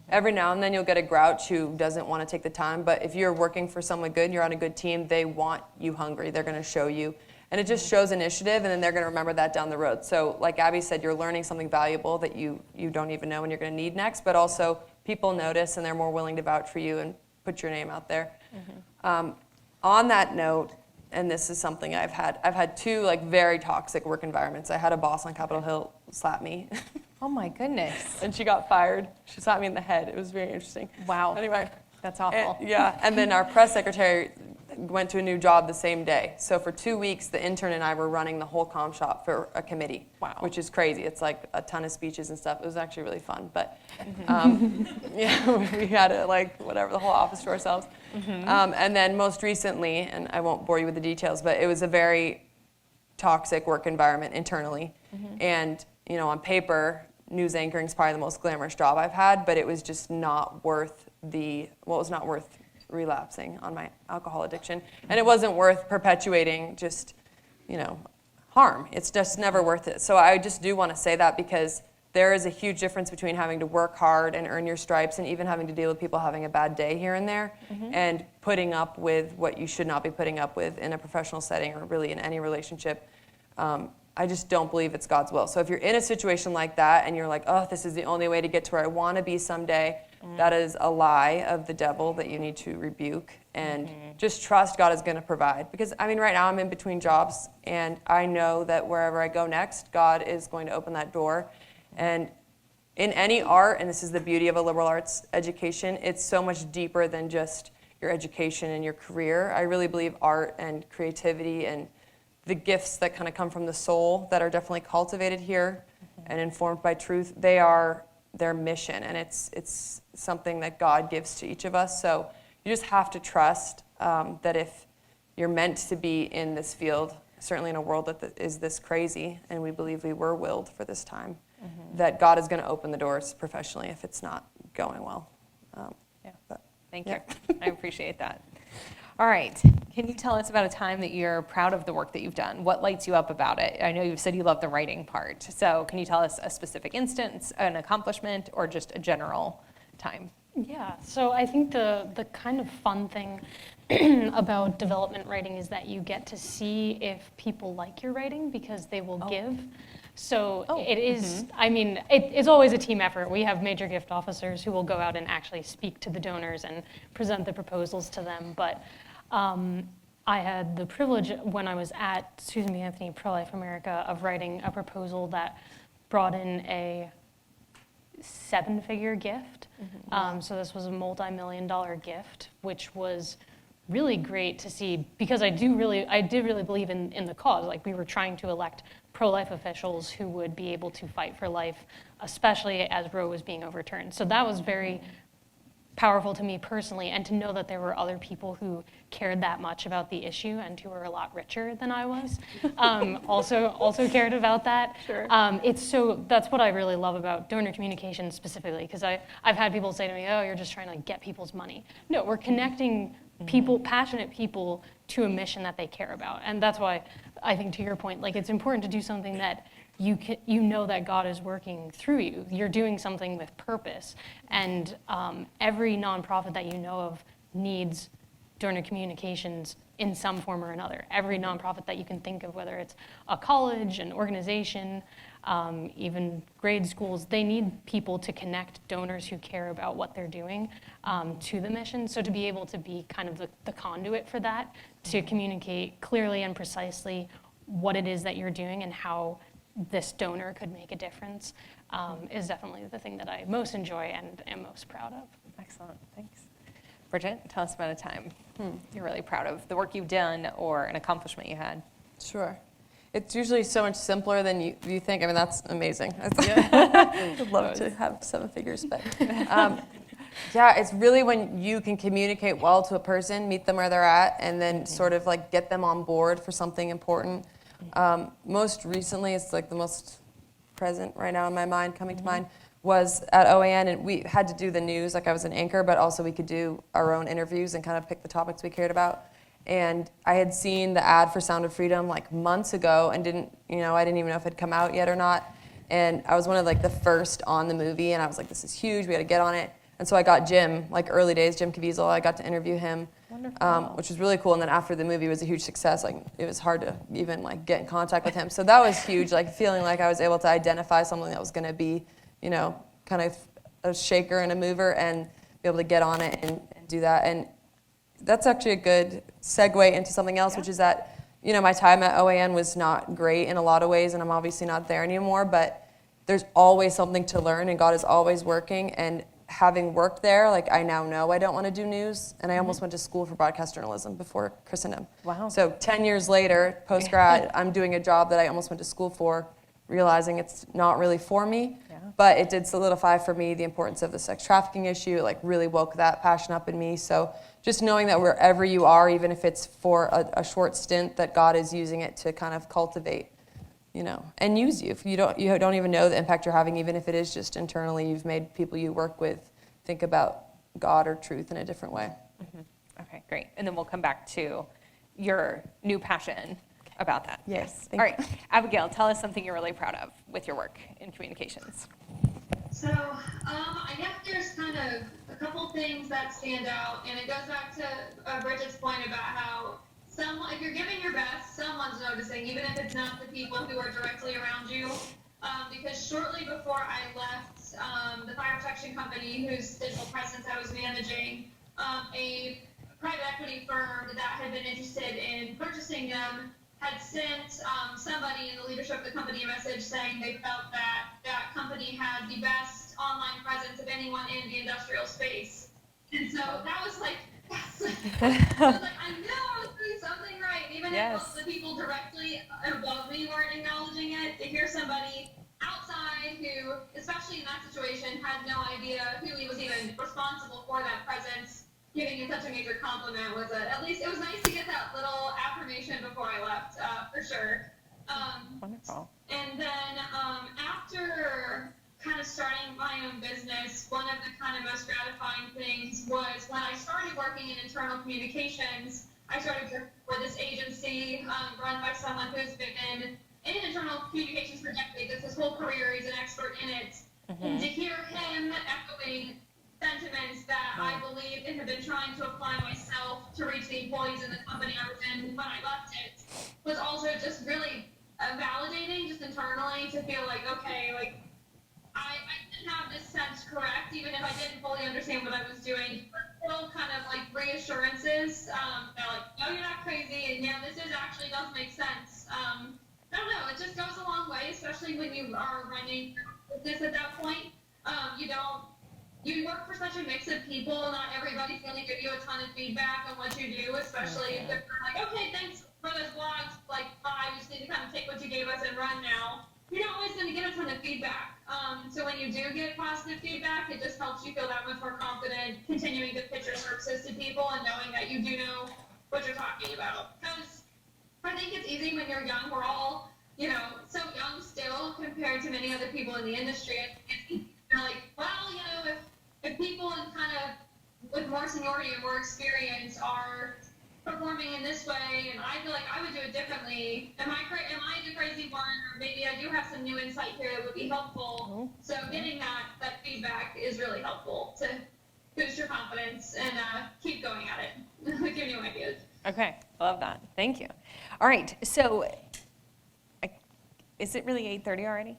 every now and then you'll get a grouch who doesn't want to take the time. But if you're working for someone good, you're on a good team, they want you hungry. They're going to show you. And it just shows initiative, and then they're going to remember that down the road. So like Abby said, you're learning something valuable that you don't even know when you're going to need next, but also people notice and they're more willing to vouch for you and put your name out there. On that note, and this is something I've had two like very toxic work environments. I had a boss on Capitol Hill slap me. Oh my goodness. And she got fired. She slapped me in the head. It was very interesting. Wow. Anyway. That's awful. And then our press secretary went to a new job the same day. So for 2 weeks, the intern and I were running the whole comm shop for a committee. Wow. Which is crazy. It's like a ton of speeches and stuff. It was actually really fun. But yeah, we had it like whatever, the whole office to ourselves. And then most recently, and I won't bore you with the details, but it was a very toxic work environment internally. And you know, on paper, news anchoring is probably the most glamorous job I've had, but it was just not worth it was not worth relapsing on my alcohol addiction. And it wasn't worth perpetuating just, you know, harm. It's just never worth it. So I just do want to say that, because there is a huge difference between having to work hard and earn your stripes and even having to deal with people having a bad day here and there, and putting up with what you should not be putting up with in a professional setting or really in any relationship. I just don't believe it's God's will. So if you're in a situation like that and you're like, oh, this is the only way to get to where I want to be someday, that is a lie of the devil that you need to rebuke, and just trust God is going to provide. Because, I mean, right now I'm in between jobs, and I know that wherever I go next, God is going to open that door. And in any art, and this is the beauty of a liberal arts education, it's so much deeper than just your education and your career. I really believe art and creativity and the gifts that kind of come from the soul that are definitely cultivated here and informed by truth, they are their mission, and it's something that God gives to each of us. So you just have to trust that if you're meant to be in this field, certainly in a world that is this crazy, and we believe we were willed for this time, that God is going to open the doors professionally if it's not going well. Thank you. I appreciate that. All right. Can you tell us about a time that you're proud of the work that you've done? What lights you up about it? I know you've said you love the writing part. So can you tell us a specific instance, an accomplishment, or just a general time? Yeah, so I think the kind of fun thing about development writing is that you get to see if people like your writing, because they will give. So it is, I mean, it's always a team effort. We have major gift officers who will go out and actually speak to the donors and present the proposals to them. But I had the privilege when I was at Susan B. Anthony Pro-Life America of writing a proposal that brought in a 7-figure gift. So this was a multi-million-dollar gift, which was really great to see, because I did really believe in the cause. Like, we were trying to elect pro-life officials who would be able to fight for life, especially as Roe was being overturned. So that was very powerful to me personally, and to know that there were other people who cared that much about the issue and who were a lot richer than I was, also cared about that. Sure. That's what I really love about donor communication specifically, because I've had people say to me, oh, you're just trying to get people's money. No, we're connecting people, passionate people, to a mission that they care about. And that's why I think, to your point, like, it's important to do something that you know that God is working through you. You're doing something with purpose. And every nonprofit that you know of needs donor communications in some form or another. Every nonprofit that you can think of, whether it's a college, an organization, even grade schools, they need people to connect donors who care about what they're doing to the mission. So to be able to be kind of the conduit for that, to communicate clearly and precisely what it is that you're doing and how this donor could make a difference is definitely the thing that I most enjoy and am most proud of. Excellent, thanks. Bridget, tell us about a time you're really proud of, the work you've done or an accomplishment you had. Sure. It's usually so much simpler than you think. I mean, that's amazing. I'd love to have 7 figures, but yeah, it's really when you can communicate well to a person, meet them where they're at, and then sort of like get them on board for something important. Most recently, it's like the most present right now in my mind, coming to mind, was at OAN, and we had to do the news, like I was an anchor, but also we could do our own interviews and kind of pick the topics we cared about. And I had seen the ad for Sound of Freedom like months ago and I didn't even know if it had come out yet or not. And I was one of like the first on the movie, and I was like, this is huge, we got to get on it. And so I got Jim, like early days, Jim Caviezel, I got to interview him, which was really cool. And then after the movie was a huge success, like it was hard to even like get in contact with him. So that was huge, like feeling like I was able to identify something that was going to be, kind of a shaker and a mover, and be able to get on it and do that. And that's actually a good segue into something else, which is that, my time at OAN was not great in a lot of ways, and I'm obviously not there anymore, but there's always something to learn, and God is always working. And having worked there, like I now know I don't want to do news, and I almost went to school for broadcast journalism before Christendom. Wow. So 10 years later, post-grad, I'm doing a job that I almost went to school for, realizing it's not really for me. But it did solidify for me the importance of the sex trafficking issue. It like really woke that passion up in me. So just knowing that wherever you are, even if it's for a short stint, that God is using it to kind of cultivate, and use you. If you don't even know the impact you're having, even if it is just internally, you've made people you work with think about God or truth in a different way. Mm-hmm. Okay, great. And then we'll come back to your new passion about that. Yes. All right, Abigail, tell us something you're really proud of with your work in communications. So, I guess there's kind of a couple things that stand out, and it goes back to Bridget's point about how if you're giving your best, someone's noticing, even if it's not the people who are directly around you. Because shortly before I left the fire protection company whose digital presence I was managing, a private equity firm that had been interested in purchasing them had sent somebody in the leadership of the company a message saying they felt that that company had the best online presence of anyone in the industrial space. And so that was like, yes. I was like, I know I was doing something right. Even if the people directly above me weren't acknowledging it, to hear somebody outside who, especially in that situation, had no idea who he was even responsible for that presence, giving you such a major compliment was at least it was nice to get that little affirmation before I left, for sure. Wonderful. And then after kind of starting my own business, one of the kind of most gratifying things was when I started working in internal communications. I started working for this agency run by someone who's been in internal communications for decades. It's his whole career. He's an expert in it. Mm-hmm. And to hear him echoing sentiments that I believed and have been trying to apply myself to reach the employees in the company I was in when I left it was also just really validating, just internally, to feel like, okay, like I didn't have this sense correct, even if I didn't fully understand what I was doing. Little kind of like reassurances that like, no, you're not crazy, and yeah, this actually does make sense. I don't know, it just goes a long way, especially when you are running this at that point. You work for such a mix of people, not everybody's going to give you a ton of feedback on what you do, especially if they're like, okay, thanks for this blog, like, bye, we just need to kind of take what you gave us and run now. You're not always going to get a ton of feedback. So when you do get positive feedback, it just helps you feel that much more confident continuing to pitch your services to people and knowing that you do know what you're talking about. Because I think it's easy when you're young. We're all, so young still compared to many other people in the industry. You're like, well, if people in kind of with more seniority and more experience are performing in this way, and I feel like I would do it differently. Am I the crazy one, or maybe I do have some new insight here that would be helpful. So getting that feedback is really helpful to boost your confidence and keep going at it with your new ideas. Okay, I love that. Thank you. All right, so is it really 8:30 already?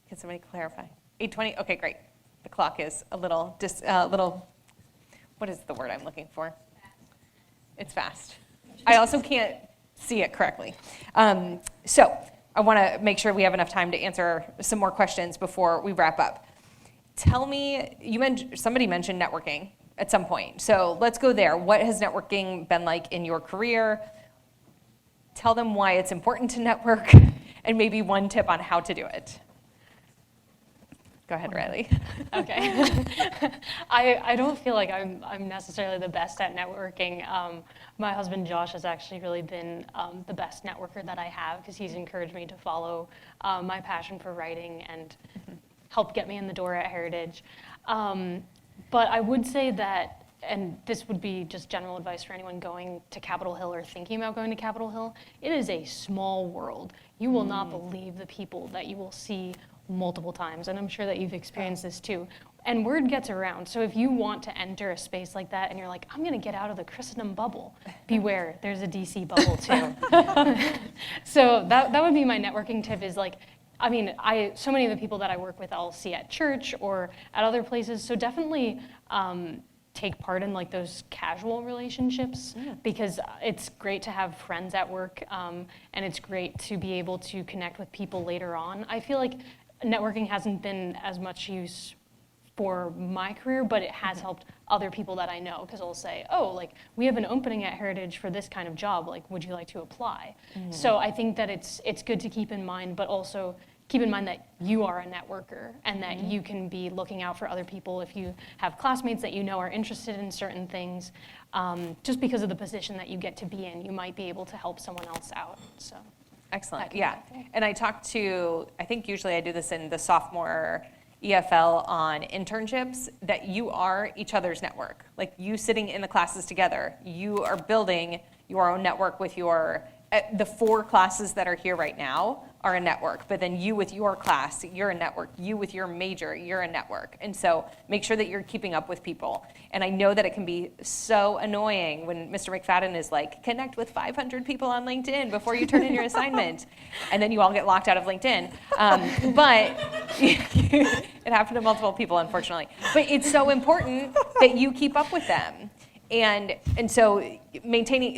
Can somebody clarify? 8:20? Okay, great. The clock is a little, what is the word I'm looking for? It's fast. I also can't see it correctly. So I want to make sure we have enough time to answer some more questions before we wrap up. Tell me, somebody mentioned networking at some point. So let's go there. What has networking been like in your career? Tell them why it's important to network and maybe one tip on how to do it. Go ahead, Riley. Okay. I don't feel like I'm necessarily the best at networking. My husband Josh has actually really been the best networker that I have because he's encouraged me to follow my passion for writing and help get me in the door at Heritage. But I would say that, and this would be just general advice for anyone going to Capitol Hill or thinking about going to Capitol Hill, it is a small world. You will not believe the people that you will see multiple times, and I'm sure that you've experienced this too. And word gets around, so if you want to enter a space like that and you're like, I'm gonna get out of the Christendom bubble, beware, there's a DC bubble too. So that would be my networking tip is like, I mean, so many of the people that I work with I'll see at church or at other places, so definitely take part in like those casual relationships because it's great to have friends at work and it's great to be able to connect with people later on. I feel like networking hasn't been as much use for my career, but it has helped other people that I know because I'll say, oh, like we have an opening at Heritage for this kind of job, like would you like to apply? So I think that it's good to keep in mind, but also keep in mind that you are a networker and that you can be looking out for other people if you have classmates that you know are interested in certain things. Just because of the position that you get to be in, you might be able to help someone else out. So. Excellent, yeah. And I think usually I do this in the sophomore EFL on internships, that you are each other's network. Like you sitting in the classes together, you are building your own network with the 4 classes that are here right now are a network, but then you with your class, you're a network. You with your major, you're a network. And so make sure that you're keeping up with people. And I know that it can be so annoying when Mr. McFadden is like, connect with 500 people on LinkedIn before you turn in your assignment. And then you all get locked out of LinkedIn. But it happened to multiple people, unfortunately. But it's so important that you keep up with them. And so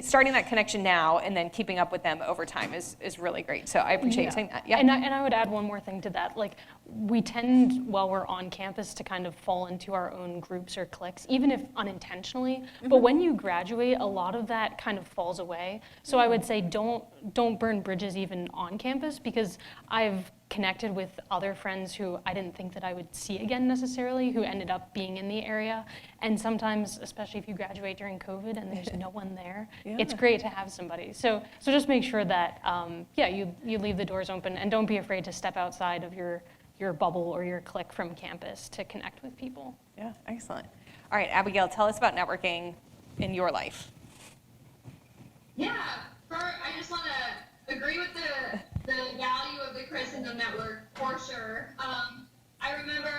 starting that connection now and then keeping up with them over time is really great. So I appreciate you saying that. Yeah. And I would add one more thing to that. Like we tend, while we're on campus, to kind of fall into our own groups or cliques, even if unintentionally. But when you graduate, a lot of that kind of falls away. So I would say don't burn bridges even on campus, because I've connected with other friends who I didn't think that I would see again necessarily, who ended up being in the area. And sometimes, especially if you graduate during COVID and there's no one there, it's great to have somebody. So just make sure that, you leave the doors open and don't be afraid to step outside of your bubble or your clique from campus to connect with people. Yeah, excellent. All right, Abigail, tell us about networking in your life. Yeah, I just want to agree with the value of the Christendom network for sure. I remember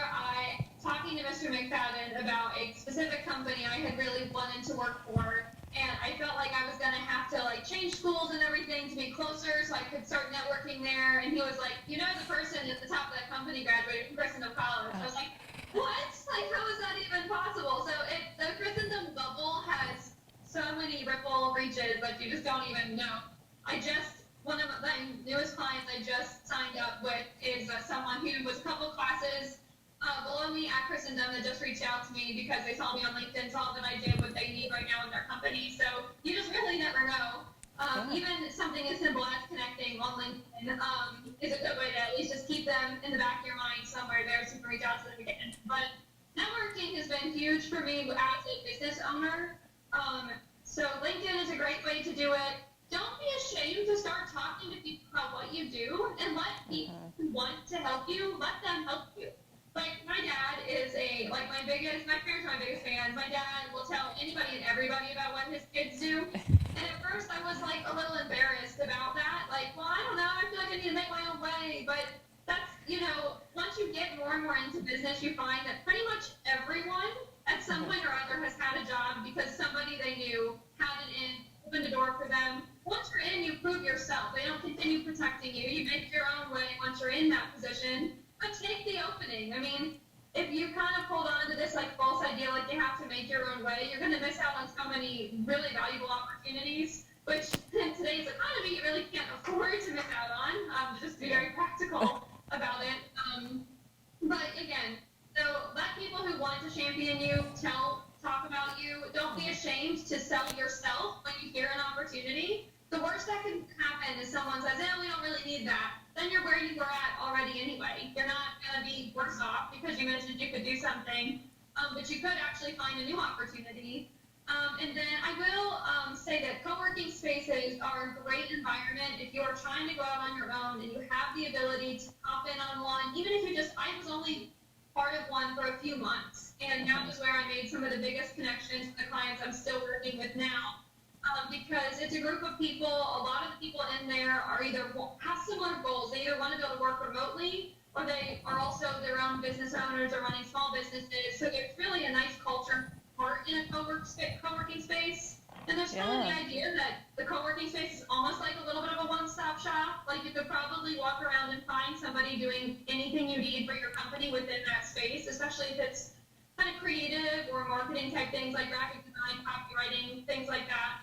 talking to Mr. McFadden about a specific company I had really wanted to work for, and I felt like I was going to have to like change schools and everything to be closer so I could start networking there. And he was like, the person at the top of that company graduated from Christendom College. I was like, what? Like, how is that even possible? So the Christendom bubble has so many ripple reaches that you just don't even know. One of my newest clients I just signed up with is someone who was a couple classes below me at Christendom that just reached out to me because they saw me on LinkedIn, saw that I did what they need right now in their company. So you just really never know. Even something as simple as connecting on LinkedIn is a good way to at least just keep them in the back of your mind somewhere there so you can reach out to them again. But networking has been huge for me as a business owner. So LinkedIn is a great way to do it. Don't be ashamed to start talking to people about what you do, and let people who want to help you, let them help you. Like, my dad is my parents are my biggest fans. My dad will tell anybody and everybody about what his kids do. And at first I was like a little embarrassed about that. Like, well, I don't know, I feel like I need to make my own way. But that's, once you get more and more into business, you find that pretty much everyone at some point or other has had a job because somebody they knew had it in, opened a door for them. Once you're in, you prove yourself. They don't continue protecting you. You make your own way once you're in that position. But take the opening. I mean, if you kind of hold on to this false idea you have to make your own way, you're going to miss out on so many really valuable opportunities, which in today's economy you really can't afford to miss out on. Just be very practical about it. But again, so let people who want to champion you talk about you. Don't be ashamed to sell yourself when you hear an opportunity. The worst that can happen is someone says, we don't really need that. Then you're where you were at already anyway. You're not going to be worse off because you mentioned you could do something, but you could actually find a new opportunity. And then I will say that co-working spaces are a great environment if you are trying to go out on your own and you have the ability to hop in on one, even if I was only part of one for a few months, and that was where I made some of the biggest connections with the clients I'm still working with now. Because it's a group of people, a lot of the people in there are either have similar goals. They either want to be able to work remotely, or they are also their own business owners or running small businesses. So there's really a nice culture part in a co-working space. And there's kind of the idea that the co-working space is almost like a little bit of a one-stop shop. Like you could probably walk around and find somebody doing anything you need for your company within that space, especially if it's kind of creative or marketing type things like graphic design, copywriting, things like that.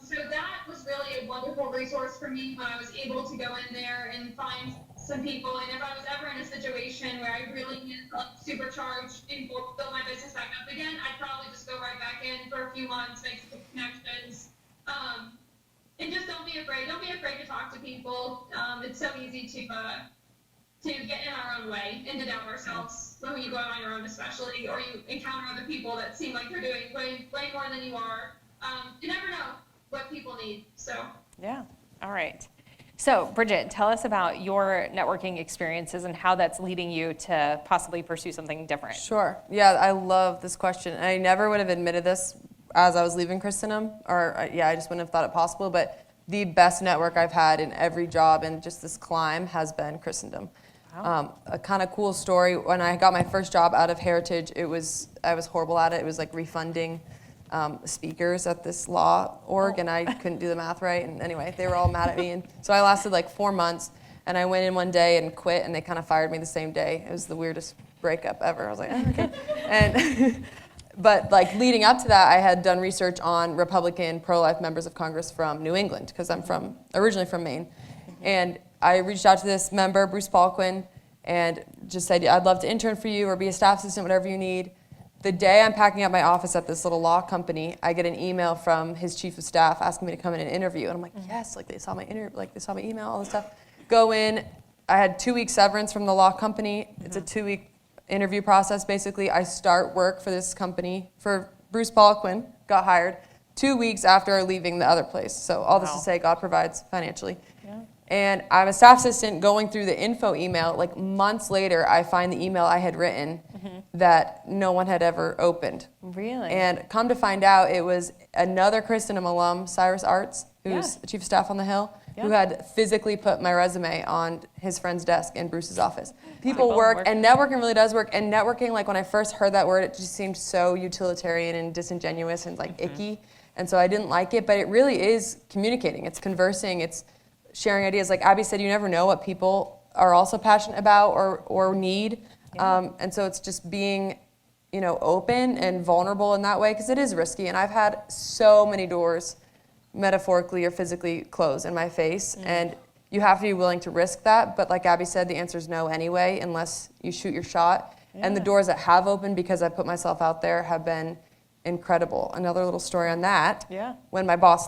So that was really a wonderful resource for me when I was able to go in there and find some people. And if I was ever in a situation where I really needed to supercharge and build my business back up again, I'd probably just go right back in for a few months, make some connections. And just don't be afraid. Don't be afraid to talk to people. It's so easy to get in our own way and to doubt ourselves when you go out on your own, especially, or you encounter other people that seem like they're doing way more than you are. You never know what people need, so. Yeah, all right. So Bridget, tell us about your networking experiences and how that's leading you to possibly pursue something different. Sure. Yeah, I love this question. I never would have admitted this as I was leaving Christendom, I just wouldn't have thought it possible, but the best network I've had in every job and just this climb has been Christendom. Wow. A kind of cool story, when I got my first job out of Heritage, I was horrible at it. It was like refunding speakers at this law org, and I couldn't do the math right, and anyway, they were all mad at me, and so I lasted like 4 months, and I went in one day and quit, and they kind of fired me the same day. It was the weirdest breakup ever. I was like, okay. And but like leading up to that, I had done research on Republican pro-life members of Congress from New England, because I'm originally from Maine, and I reached out to this member, Bruce Paulquin, and just said, I'd love to intern for you or be a staff assistant, whatever you need. The day I'm packing up my office at this little law company, I get an email from his chief of staff asking me to come in and interview. And I'm like, yes, they saw my email, all this stuff. Go in. I had 2 weeks severance from the law company. It's a 2-week interview process, basically. I start work for this company for Bruce Paulquin, got hired 2 weeks after leaving the other place. So all this to say, God provides financially. Yeah. And I'm a staff assistant going through the info email. Like months later, I find the email I had written that no one had ever opened. Really? And come to find out, it was another Christendom alum, Cyrus Arts, who's the chief of staff on the Hill, who had physically put my resume on his friend's desk in Bruce's office. People work, and networking really does work. And networking, like when I first heard that word, it just seemed so utilitarian and disingenuous and like icky. And so I didn't like it, but it really is communicating. It's conversing. It's sharing ideas. Like Abby said, you never know what people are also passionate about or need. And so it's just being, open and vulnerable in that way, because it is risky. And I've had so many doors, metaphorically or physically, close in my face. And you have to be willing to risk that. But like Abby said, the answer is no anyway, unless you shoot your shot. Yeah. And the doors that have opened because I put myself out there have been incredible. Another little story on that. Yeah. When my boss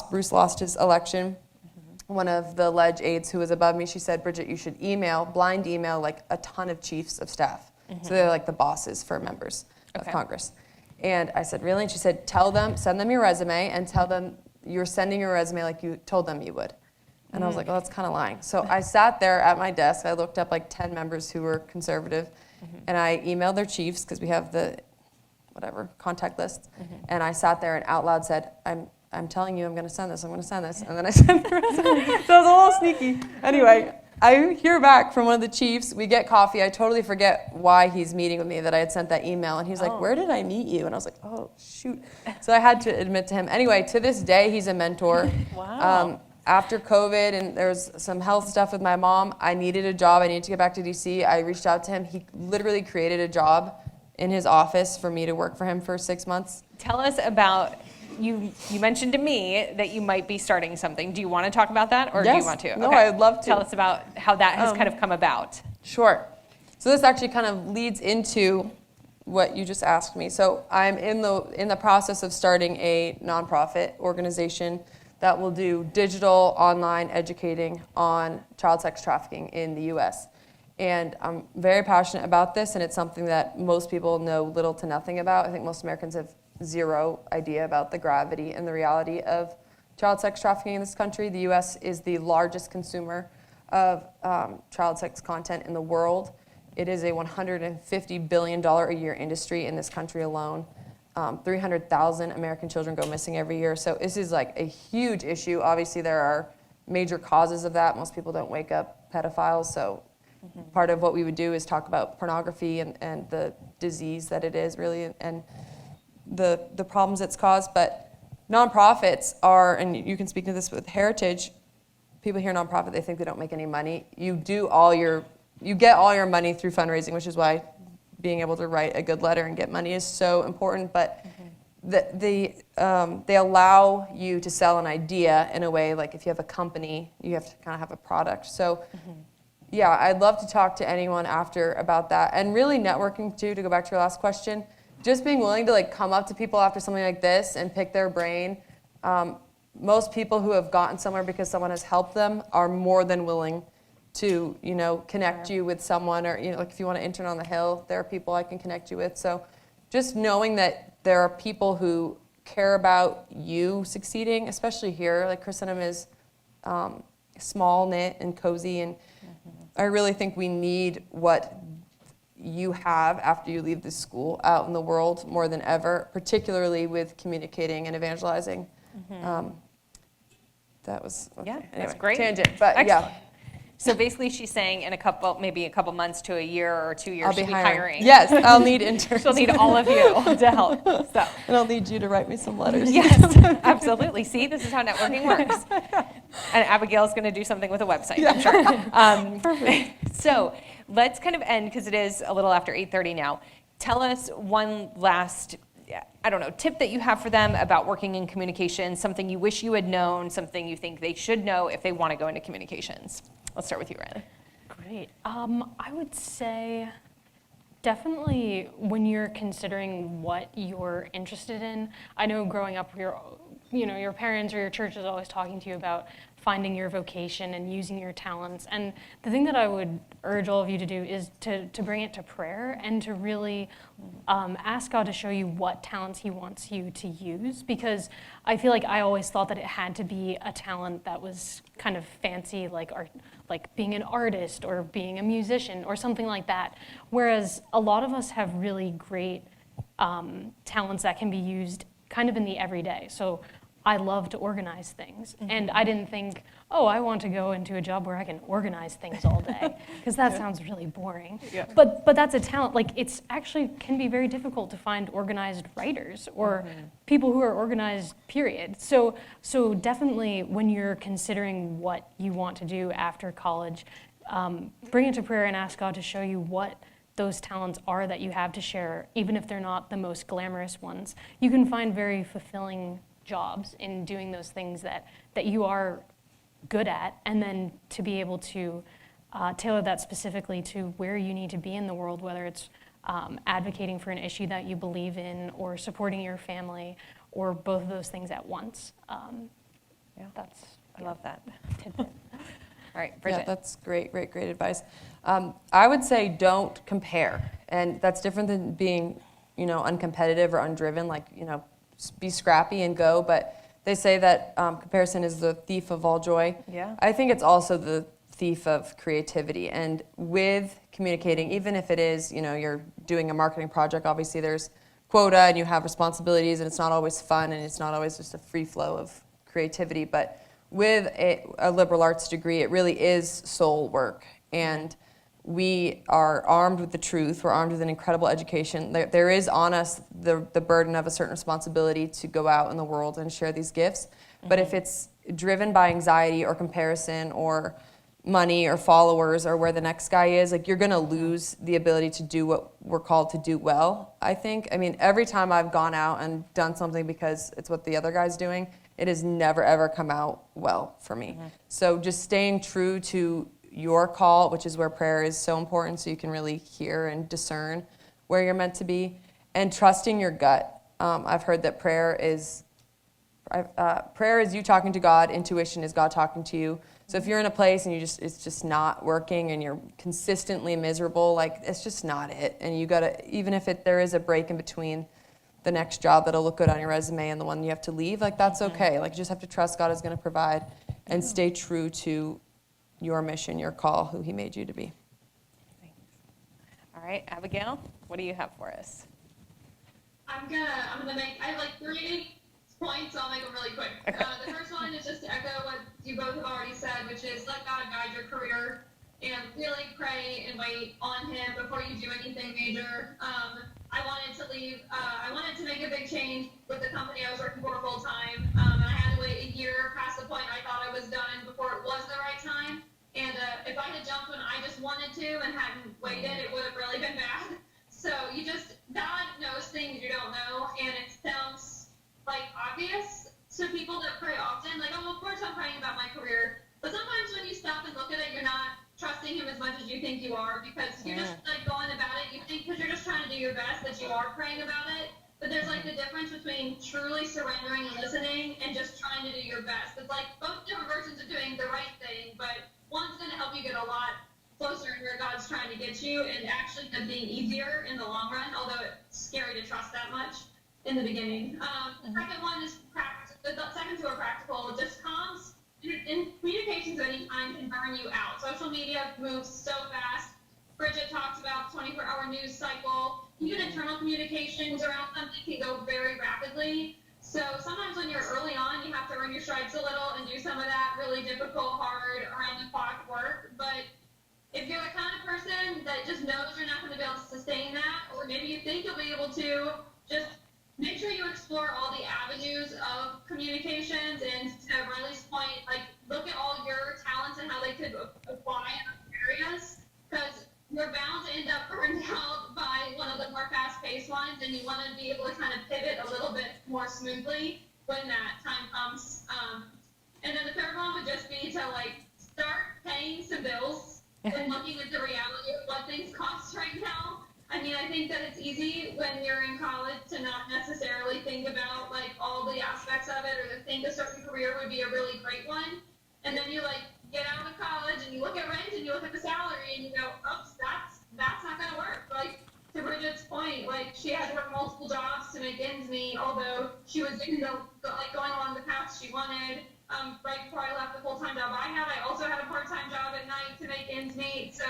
Bruce lost his election, one of the ledge aides who was above me, she said, Bridget, you should blind email like a ton of chiefs of staff. So they're like the bosses for members of Congress. And I said, really? And she said, send them your resume and tell them you're sending your resume like you told them you would. And I was like, oh, that's kind of lying. So I sat there at my desk. I looked up like 10 members who were conservative. And I emailed their chiefs, because we have the contact lists. And I sat there and out loud said, I'm telling you I'm going to send this. I'm going to send this. And then I sent the resume. So it was a little sneaky. Anyway, I hear back from one of the chiefs. We get coffee. I totally forget why he's meeting with me, that I had sent that email. And he's like, where did I meet you? And I was like, oh, shoot. So I had to admit to him. Anyway, to this day, he's a mentor. Wow. After COVID and there was some health stuff with my mom, I needed a job. I needed to get back to DC. I reached out to him. He literally created a job in his office for me to work for him for 6 months. Tell us about, you mentioned to me that you might be starting something. Do you want to talk about that, or do you want to? No, I'd love to. Tell us about how that has kind of come about. Sure. So this actually kind of leads into what you just asked me. So I'm in the process of starting a nonprofit organization that will do digital online educating on child sex trafficking in the U.S. And I'm very passionate about this, and it's something that most people know little to nothing about. I think most Americans have zero idea about the gravity and the reality of child sex trafficking in this country. The U.S. is the largest consumer of child sex content in the world. It is a $150 billion a year industry in this country alone. 300,000 American children go missing every year. So this is like a huge issue. Obviously, there are major causes of that. Most people don't wake up pedophiles. So part of what we would do is talk about pornography and the disease that it is really and the problems it's caused. But nonprofits are, and you can speak to this with Heritage, people hear nonprofit, they think they don't make any money. You get all your money through fundraising, which is why being able to write a good letter and get money is so important. But they allow you to sell an idea in a way, like if you have a company, you have to kind of have a product. So yeah, I'd love to talk to anyone after about that. And really networking too, to go back to your last question, just being willing to like come up to people after something like this and pick their brain. Most people who have gotten somewhere because someone has helped them are more than willing to, connect you with someone, or, like if you want to intern on the Hill, there are people I can connect you with. So just knowing that there are people who care about you succeeding, especially here, like Christendom is small knit and cozy, and I really think we need what you have after you leave this school out in the world more than ever, particularly with communicating and evangelizing. That was okay. Yeah, Anyway, that's great. Tangent, but Excellent. yeah. So basically, she's saying in maybe a couple months to a year or 2 years, I'll be she'll be hiring. Yes, I'll need interns. She'll need all of you to help. So. And I'll need you to write me some letters. Yes, absolutely. See, this is how networking works. And Abigail's going to do something with a website, I'm sure. Perfect. So let's kind of end, because it is a little after 8:30 now. Tell us one last, tip that you have for them about working in communications, something you wish you had known, something you think they should know if they want to go into communications. Let's start with you, Riley. Great. I would say definitely when you're considering what you're interested in. I know growing up, your parents or your church is always talking to you about finding your vocation and using your talents. And the thing that I would urge all of you to do is to bring it to prayer and to really ask God to show you what talents he wants you to use. Because I feel like I always thought that it had to be a talent that was kind of fancy, like being an artist or being a musician or something like that. Whereas a lot of us have really great talents that can be used kind of in the everyday. So I love to organize things. And I didn't think, I want to go into a job where I can organize things all day, because that sounds really boring. Yeah. But that's a talent. Like, it's actually can be very difficult to find organized writers or people who are organized, period. So definitely when you're considering what you want to do after college, bring it to prayer and ask God to show you what those talents are that you have to share, even if they're not the most glamorous ones. You can find very fulfilling jobs in doing those things that you are good at, and then to be able to tailor that specifically to where you need to be in the world, whether it's advocating for an issue that you believe in or supporting your family, or both of those things at once. I love that tidbit. All right, Bridget. Yeah, that's great advice. I would say don't compare, and that's different than being, uncompetitive or undriven. Like, be scrappy and go. But they say that comparison is the thief of all joy. Yeah. I think it's also the thief of creativity. And with communicating, even if it is, you're doing a marketing project, obviously there's quota and you have responsibilities, and it's not always fun, and it's not always just a free flow of creativity. But with a liberal arts degree, it really is soul work. And we are armed with the truth. We're armed with an incredible education. There is on us the burden of a certain responsibility to go out in the world and share these gifts. But if it's driven by anxiety or comparison or money or followers or where the next guy is, like, you're going to lose the ability to do what we're called to do well, I think. I mean, every time I've gone out and done something because it's what the other guy's doing, it has never, ever come out well for me. So just staying true to your call, which is where prayer is so important, so you can really hear and discern where you're meant to be, and trusting your gut. I've heard that prayer is you talking to God. Intuition is God talking to you. So if you're in a place and it's just not working and you're consistently miserable, like, it's just not it. And you gotta, even if there is a break in between the next job that'll look good on your resume and the one you have to leave, like, that's okay. Like, you just have to trust God is going to provide and stay true to your mission, your call, who he made you to be. Thanks. All right, Abigail, what do you have for us? I'm gonna make, I have like 3 points, so I'll make them really quick. Okay. The first one is just to echo what you both have already said, which is let God guide your career and really pray and wait on him before you do anything major. I wanted to leave, I wanted to make a big change with the company I was working for full time, and I had to wait a year past the point I thought I was done before it was the right time. And if I had jumped when I just wanted to and hadn't waited, it would have really been bad. So God knows things you don't know, and it sounds like obvious to people that pray often, like, oh, of course I'm praying about my career. But sometimes when you stop and look at it, you're not trusting him as much as you think you are, because you're just like going about it. You think because you're just trying to do your best that you are praying about it. But there's like the difference between truly surrendering and listening and just trying to do your best. It's like both different versions of doing the right thing, but one's going to help you get a lot closer to where God's trying to get you, and actually end up being easier in the long run, although it's scary to trust that much in the beginning. The second one is practical. The second two are practical. Just comms in communications of any kind can burn you out. Social media moves so fast. Bridget talks about 24-hour news cycle. Even internal communications around something can go very rapidly. So sometimes when you're early on, you have to earn your stripes a little and do some of that really difficult, hard, around-the-clock work. But if you're the kind of person that just knows you're not going to be able to sustain that, or maybe you think you'll be able to, just make sure you explore all the avenues of communications. And to Riley's point, like, look at all your talents and how they could apply in other areas, because you're bound to end up burned out by one of the more fast-paced ones, and you want to be able to kind of pivot a little bit more smoothly when that time comes. And then the third one would just be to, like, start paying some bills and looking at the reality of what things cost right now. I mean, I think that it's easy when you're in college to not necessarily think about, like, all the aspects of it, or to think a certain career would be a really great one. And then you, like, get out of college and you look at rent and you look at the salary and you go, oops, that's not going to work. Like, to Bridget's point, like, she had to work multiple jobs to make ends meet, although she was doing going along the path she wanted. Right before I left the full-time job I had, I also had a part-time job at night to make ends meet. So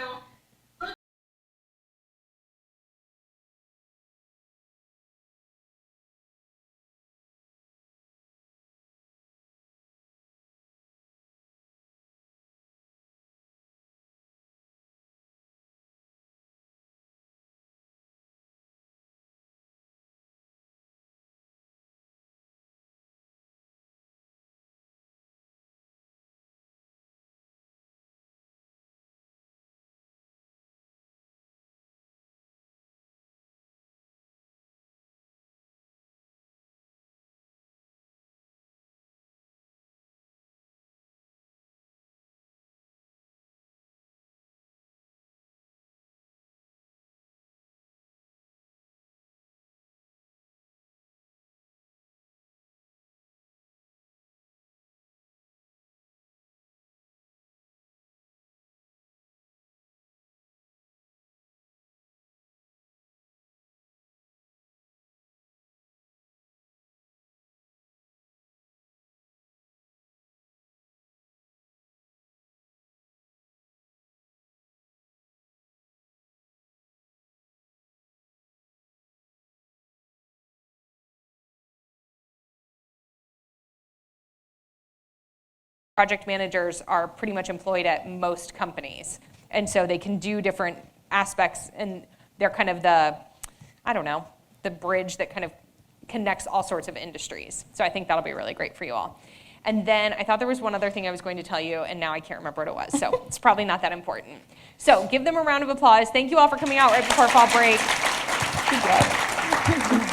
project managers are pretty much employed at most companies. And so they can do different aspects, and they're kind of the bridge that kind of connects all sorts of industries. So I think that'll be really great for you all. And then I thought there was one other thing I was going to tell you, and now I can't remember what it was. So it's probably not that important. So give them a round of applause. Thank you all for coming out right before fall break. Good job.